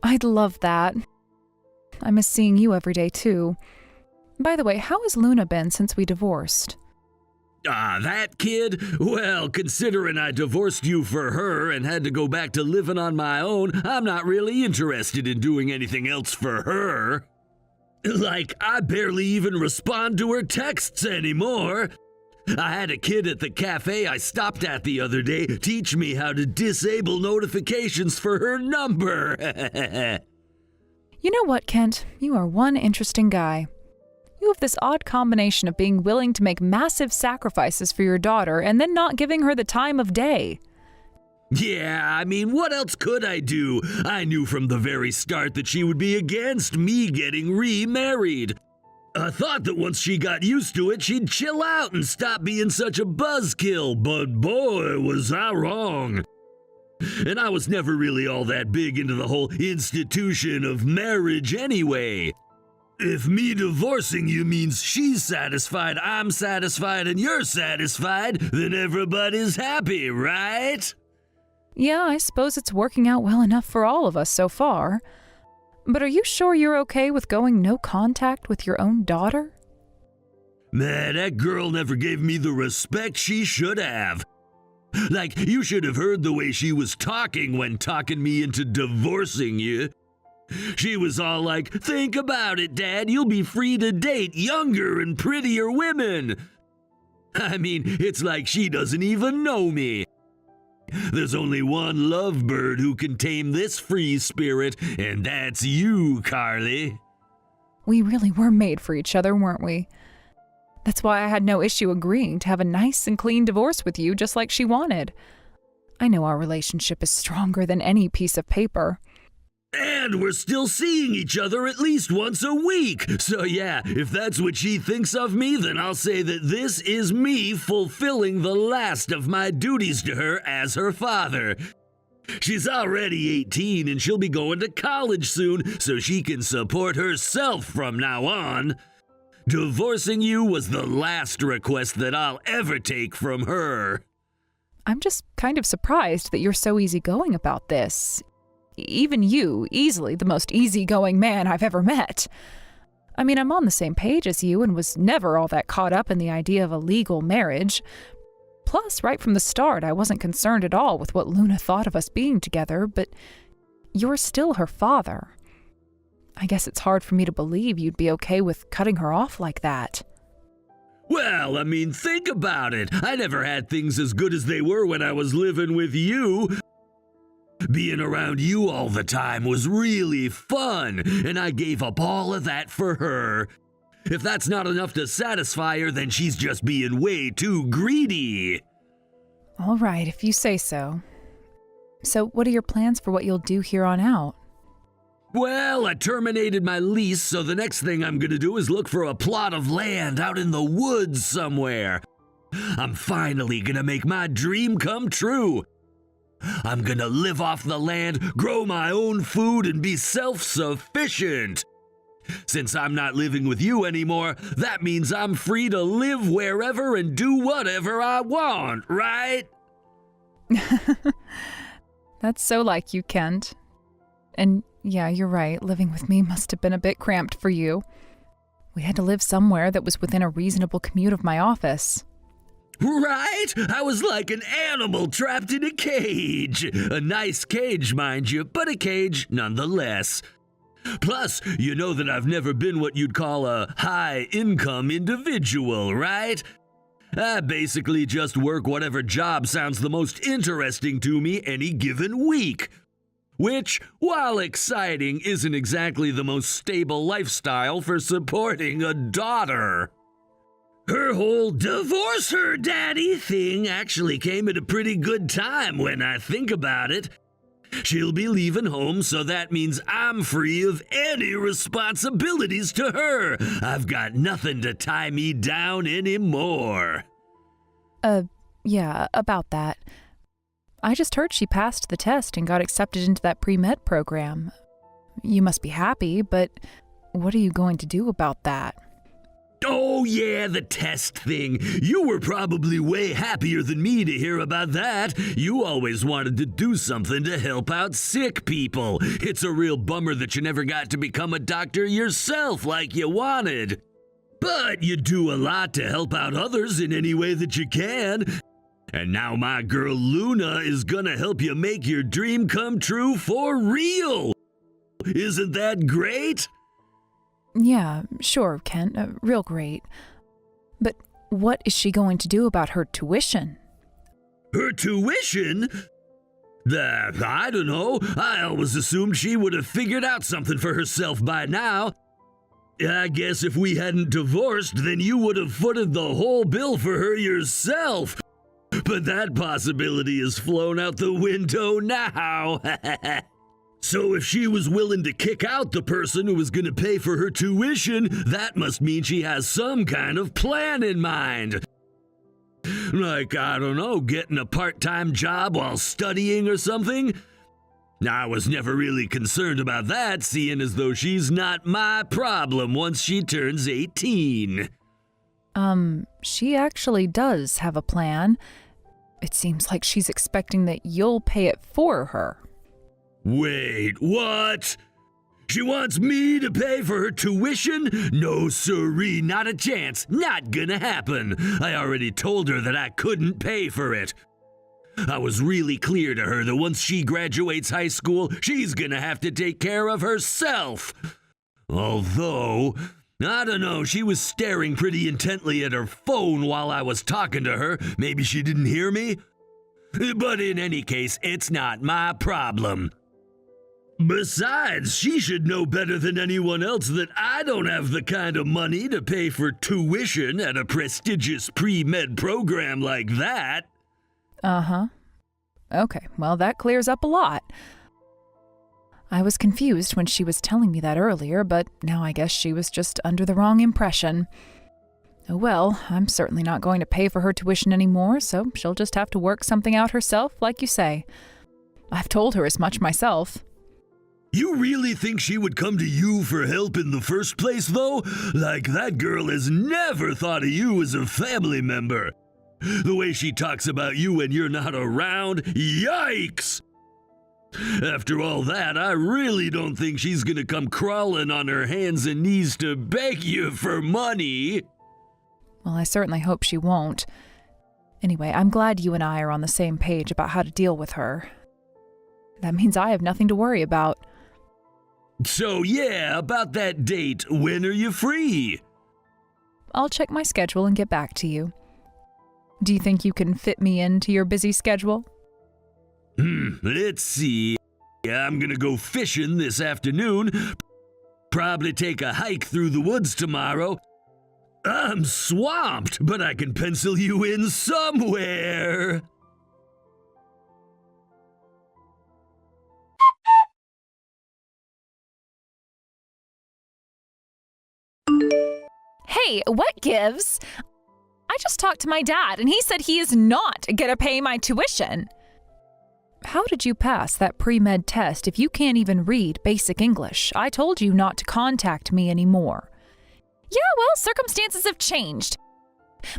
I'd love that. I miss seeing you every day, too. By the way, how has Luna been since we divorced? That kid? Well, considering I divorced you for her and had to go back to living on my own, I'm not really interested in doing anything else for her. Like, I barely even respond to her texts anymore. I had a kid at the cafe I stopped at the other day teach me how to disable notifications for her number. You know what, Kent? You are one interesting guy. You have this odd combination of being willing to make massive sacrifices for your daughter and then not giving her the time of day. Yeah, I mean, what else could I do? I knew from the very start that she would be against me getting remarried. I thought that once she got used to it, she'd chill out and stop being such a buzzkill, but boy, was I wrong. And I was never really all that big into the whole institution of marriage anyway. If me divorcing you means she's satisfied, I'm satisfied, and you're satisfied, then everybody's happy, right? Yeah, I suppose it's working out well enough for all of us so far. But are you sure you're okay with going no contact with your own daughter? Man, that girl never gave me the respect she should have. Like, you should have heard the way she was talking when talking me into divorcing you. She was all like, think about it, Dad, you'll be free to date younger and prettier women. I mean, it's like she doesn't even know me. There's only one lovebird who can tame this free spirit, and that's you, Carly. We really were made for each other, weren't we? That's why I had no issue agreeing to have a nice and clean divorce with you just like she wanted. I know our relationship is stronger than any piece of paper. And we're still seeing each other at least once a week. So yeah, if that's what she thinks of me, then I'll say that this is me fulfilling the last of my duties to her as her father. She's already 18 and she'll be going to college soon, so she can support herself from now on. Divorcing you was the last request that I'll ever take from her. I'm just kind of surprised that you're so easygoing about this. Even you, easily the most easygoing man I've ever met. I mean, I'm on the same page as you and was never all that caught up in the idea of a legal marriage. Plus, right from the start, I wasn't concerned at all with what Luna thought of us being together, but you're still her father. I guess it's hard for me to believe you'd be okay with cutting her off like that. Well, I mean, think about it. I never had things as good as they were when I was living with you. Being around you all the time was really fun, and I gave up all of that for her. If that's not enough to satisfy her, then she's just being way too greedy. All right, if you say so. So what are your plans for what you'll do here on out? Well, I terminated my lease, so the next thing I'm gonna do is look for a plot of land out in the woods somewhere. I'm finally gonna make my dream come true. I'm gonna live off the land, grow my own food, and be self-sufficient. Since I'm not living with you anymore, that means I'm free to live wherever and do whatever I want, right? That's so like you, Kent. And yeah, you're right, living with me must have been a bit cramped for you. We had to live somewhere that was within a reasonable commute of my office. Right? I was like an animal trapped in a cage. A nice cage, mind you, but a cage nonetheless. Plus, you know that I've never been what you'd call a high-income individual, right? I basically just work whatever job sounds the most interesting to me any given week. Which, while exciting, isn't exactly the most stable lifestyle for supporting a daughter. Her whole divorce her daddy thing actually came at a pretty good time when I think about it. She'll be leaving home, so that means I'm free of any responsibilities to her. I've got nothing to tie me down anymore. Yeah, about that. I just heard she passed the test and got accepted into that pre-med program. You must be happy, but what are you going to do about that? Oh yeah, the test thing. You were probably way happier than me to hear about that. You always wanted to do something to help out sick people. It's a real bummer that you never got to become a doctor yourself like you wanted. But you do a lot to help out others in any way that you can. And now my girl Luna is gonna help you make your dream come true for real. Isn't that great? Yeah, sure, Kent, real great. But what is she going to do about her tuition? Her tuition? I don't know. I always assumed she would have figured out something for herself by now. I guess if we hadn't divorced, then you would have footed the whole bill for her yourself. But that possibility is flown out the window now. So if she was willing to kick out the person who was going to pay for her tuition, that must mean she has some kind of plan in mind. Like, I don't know, getting a part-time job while studying or something? I was never really concerned about that, seeing as though she's not my problem once she turns 18. She actually does have a plan. It seems like she's expecting that you'll pay it for her. Wait, what? She wants me to pay for her tuition? No siree, not a chance. Not gonna happen. I already told her that I couldn't pay for it. I was really clear to her that once she graduates high school, she's gonna have to take care of herself. Although, I don't know, she was staring pretty intently at her phone while I was talking to her. Maybe she didn't hear me? But in any case, it's not my problem. Besides, she should know better than anyone else that I don't have the kind of money to pay for tuition at a prestigious pre-med program like that. Uh-huh. Okay, well, that clears up a lot. I was confused when she was telling me that earlier, but now I guess she was just under the wrong impression. Oh well, I'm certainly not going to pay for her tuition anymore, so she'll just have to work something out herself, like you say. I've told her as much myself. You really think she would come to you for help in the first place, though? Like, that girl has never thought of you as a family member. The way she talks about you when you're not around, yikes! After all that, I really don't think she's gonna come crawling on her hands and knees to beg you for money. Well, I certainly hope she won't. Anyway, I'm glad you and I are on the same page about how to deal with her. That means I have nothing to worry about. So yeah, about that date, when are you free? I'll check my schedule and get back to you. Do you think you can fit me into your busy schedule? Let's see. I'm gonna go fishing this afternoon. Probably take a hike through the woods tomorrow. I'm swamped, but I can pencil you in somewhere. Hey, what gives? I just talked to my dad, and he said he is not gonna pay my tuition. How did you pass that pre-med test if you can't even read basic English? I told you not to contact me anymore. Yeah, well, circumstances have changed.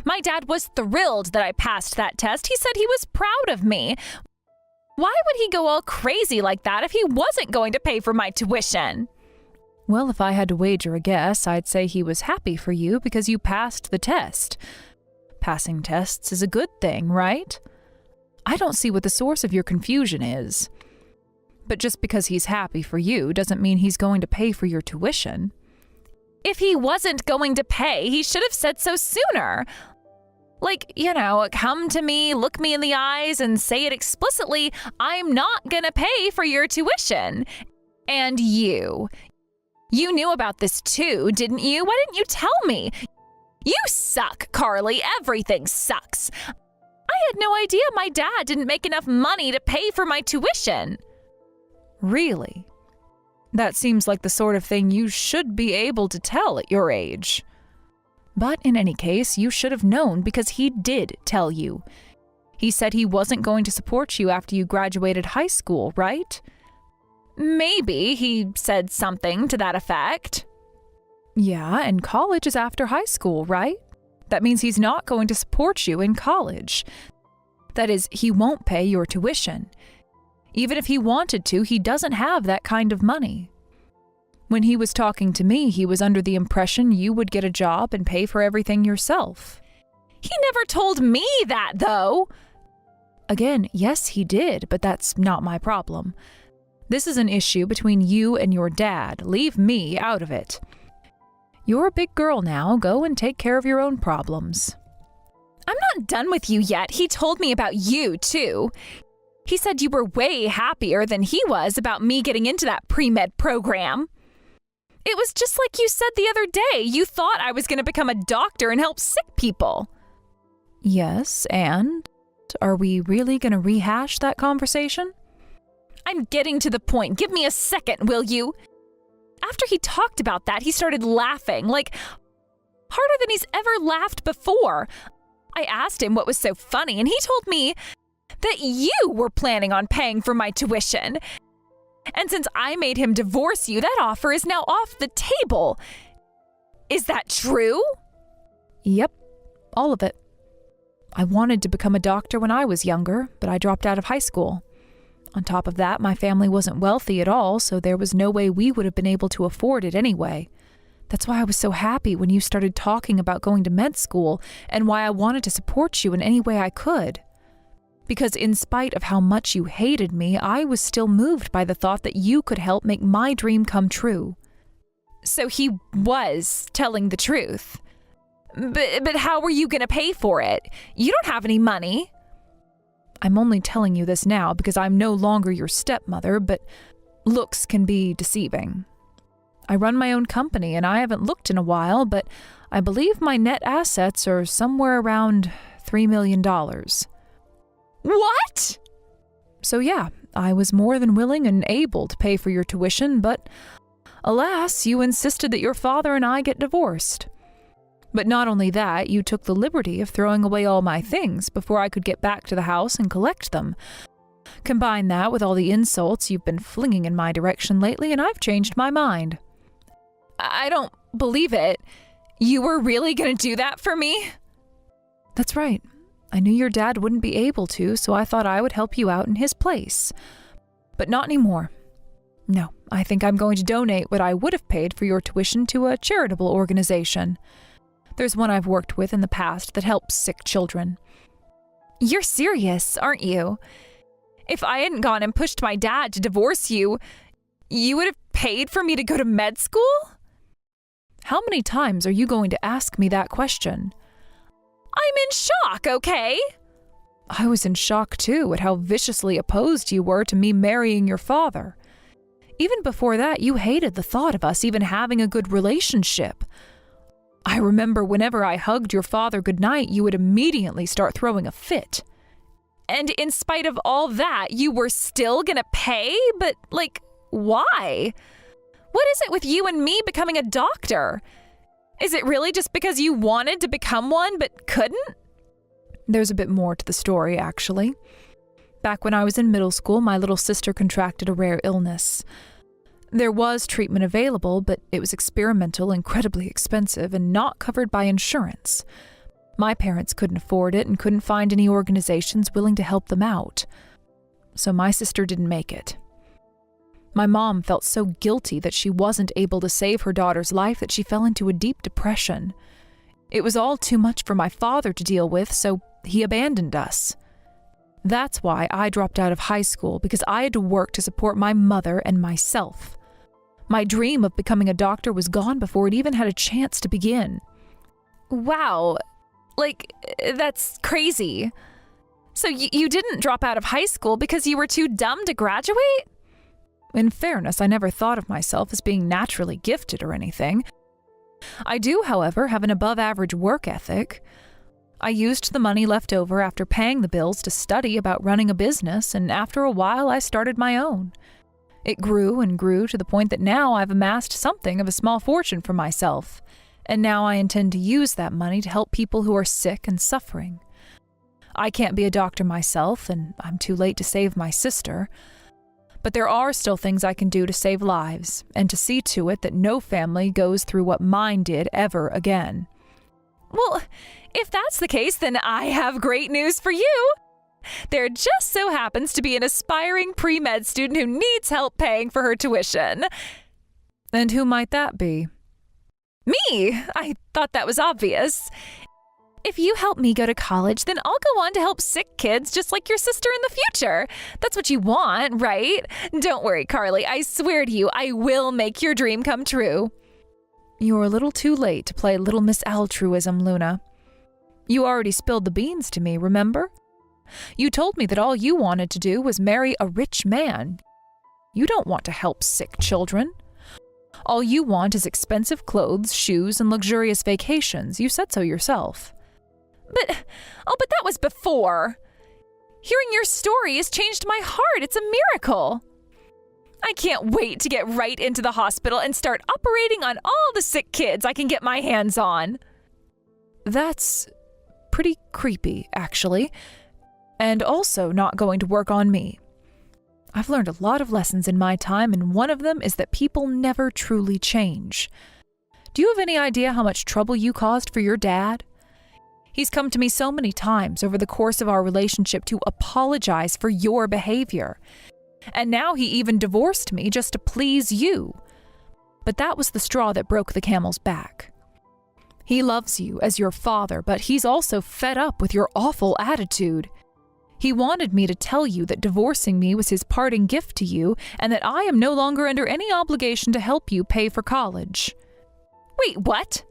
My dad was thrilled that I passed that test. He said he was proud of me. Why would he go all crazy like that if he wasn't going to pay for my tuition? Well, if I had to wager a guess, I'd say he was happy for you because you passed the test. Passing tests is a good thing, right? I don't see what the source of your confusion is. But just because he's happy for you doesn't mean he's going to pay for your tuition. If he wasn't going to pay, he should have said so sooner. Like, come to me, look me in the eyes, and say it explicitly, I'm not gonna pay for your tuition. And you knew about this too, didn't you? Why didn't you tell me? You suck, Carly. Everything sucks. I had no idea my dad didn't make enough money to pay for my tuition. Really? That seems like the sort of thing you should be able to tell at your age. But in any case, you should have known because he did tell you. He said he wasn't going to support you after you graduated high school, right? Maybe he said something to that effect. Yeah, and college is after high school, right? That means he's not going to support you in college. That is, he won't pay your tuition. Even if he wanted to, he doesn't have that kind of money. When he was talking to me, he was under the impression you would get a job and pay for everything yourself. He never told me that, though. Again, yes, he did, but that's not my problem. This is an issue between you and your dad. Leave me out of it. You're a big girl now. Go and take care of your own problems. I'm not done with you yet. He told me about you, too. He said you were way happier than he was about me getting into that pre-med program. It was just like you said the other day. You thought I was going to become a doctor and help sick people. Yes, and? Are we really going to rehash that conversation? I'm getting to the point. Give me a second, will you? After he talked about that, he started laughing, like harder than he's ever laughed before. I asked him what was so funny, and he told me that you were planning on paying for my tuition. And since I made him divorce you, that offer is now off the table. Is that true? Yep, all of it. I wanted to become a doctor when I was younger, but I dropped out of high school. On top of that, my family wasn't wealthy at all, so there was no way we would have been able to afford it anyway. That's why I was so happy when you started talking about going to med school and why I wanted to support you in any way I could. Because in spite of how much you hated me, I was still moved by the thought that you could help make my dream come true. So he was telling the truth. But how were you going to pay for it? You don't have any money. I'm only telling you this now because I'm no longer your stepmother, but looks can be deceiving. I run my own company and I haven't looked in a while, but I believe my net assets are somewhere around $3 million. What? So yeah, I was more than willing and able to pay for your tuition, but alas, you insisted that your father and I get divorced. But not only that, you took the liberty of throwing away all my things before I could get back to the house and collect them. Combine that with all the insults you've been flinging in my direction lately, and I've changed my mind. I don't believe it. You were really going to do that for me? That's right. I knew your dad wouldn't be able to, so I thought I would help you out in his place. But not anymore. No, I think I'm going to donate what I would have paid for your tuition to a charitable organization. There's one I've worked with in the past that helps sick children. You're serious, aren't you? If I hadn't gone and pushed my dad to divorce you, you would have paid for me to go to med school? How many times are you going to ask me that question? I'm in shock, okay? I was in shock too at how viciously opposed you were to me marrying your father. Even before that, you hated the thought of us even having a good relationship. I remember whenever I hugged your father goodnight, you would immediately start throwing a fit. And in spite of all that, you were still gonna pay? But, why? What is it with you and me becoming a doctor? Is it really just because you wanted to become one but couldn't? There's a bit more to the story, actually. Back when I was in middle school, my little sister contracted a rare illness. There was treatment available, but it was experimental, incredibly expensive, and not covered by insurance. My parents couldn't afford it and couldn't find any organizations willing to help them out. So my sister didn't make it. My mom felt so guilty that she wasn't able to save her daughter's life that she fell into a deep depression. It was all too much for my father to deal with, so he abandoned us. That's why I dropped out of high school, because I had to work to support my mother and myself. My dream of becoming a doctor was gone before it even had a chance to begin. Wow. Like, that's crazy. So you didn't drop out of high school because you were too dumb to graduate? In fairness, I never thought of myself as being naturally gifted or anything. I do, however, have an above-average work ethic. I used the money left over after paying the bills to study about running a business, and after a while I started my own. It grew and grew to the point that now I've amassed something of a small fortune for myself, and now I intend to use that money to help people who are sick and suffering. I can't be a doctor myself, and I'm too late to save my sister. But there are still things I can do to save lives, and to see to it that no family goes through what mine did ever again. Well, if that's the case, then I have great news for you. There just so happens to be an aspiring pre-med student who needs help paying for her tuition. And who might that be? Me! I thought that was obvious. If you help me go to college, then I'll go on to help sick kids just like your sister in the future. That's what you want, right? Don't worry, Carly. I swear to you, I will make your dream come true. You're a little too late to play Little Miss Altruism, Luna. You already spilled the beans to me, remember? You told me that all you wanted to do was marry a rich man. You don't want to help sick children. All you want is expensive clothes, shoes, and luxurious vacations. You said so yourself. But that was before. Hearing your story has changed my heart. It's a miracle. I can't wait to get right into the hospital and start operating on all the sick kids I can get my hands on. That's pretty creepy, actually, and also not going to work on me. I've learned a lot of lessons in my time, and one of them is that people never truly change. Do you have any idea how much trouble you caused for your dad? He's come to me so many times over the course of our relationship to apologize for your behavior. And now he even divorced me just to please you. But that was the straw that broke the camel's back. He loves you as your father, but he's also fed up with your awful attitude. He wanted me to tell you that divorcing me was his parting gift to you, and that I am no longer under any obligation to help you pay for college. Wait, what?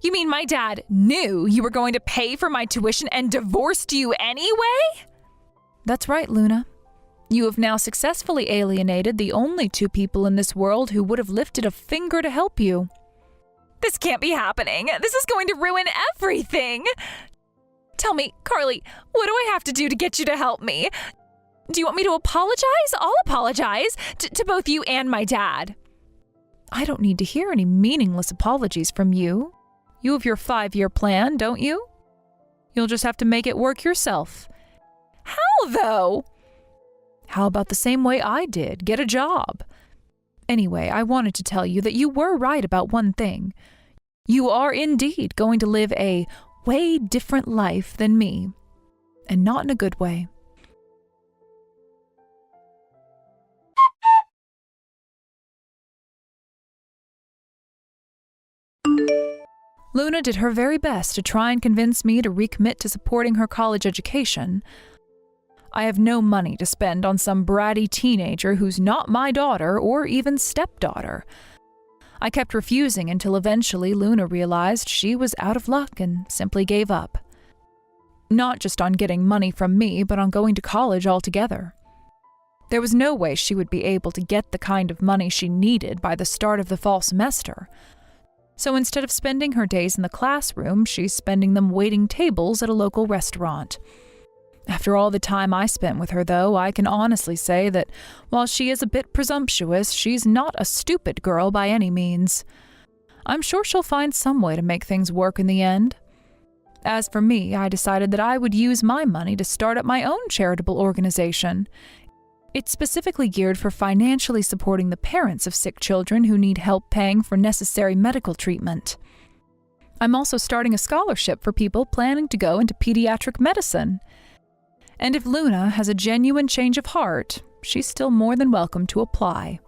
You mean my dad knew you were going to pay for my tuition and divorced you anyway? That's right, Luna. You have now successfully alienated the only two people in this world who would have lifted a finger to help you. This can't be happening. This is going to ruin everything. Tell me, Carly, what do I have to do to get you to help me? Do you want me to apologize? I'll apologize to both you and my dad. I don't need to hear any meaningless apologies from you. You have your 5-year plan, don't you? You'll just have to make it work yourself. How, though? How about the same way I did? Get a job. Anyway, I wanted to tell you that you were right about one thing. You are indeed going to live a way different life than me, and not in a good way. Luna did her very best to try and convince me to recommit to supporting her college education. I have no money to spend on some bratty teenager who's not my daughter or even stepdaughter. I kept refusing until eventually Luna realized she was out of luck and simply gave up. Not just on getting money from me, but on going to college altogether. There was no way she would be able to get the kind of money she needed by the start of the fall semester. So instead of spending her days in the classroom, she's spending them waiting tables at a local restaurant. After all the time I spent with her, though, I can honestly say that while she is a bit presumptuous, she's not a stupid girl by any means. I'm sure she'll find some way to make things work in the end. As for me, I decided that I would use my money to start up my own charitable organization. It's specifically geared for financially supporting the parents of sick children who need help paying for necessary medical treatment. I'm also starting a scholarship for people planning to go into pediatric medicine. And if Luna has a genuine change of heart, she's still more than welcome to apply.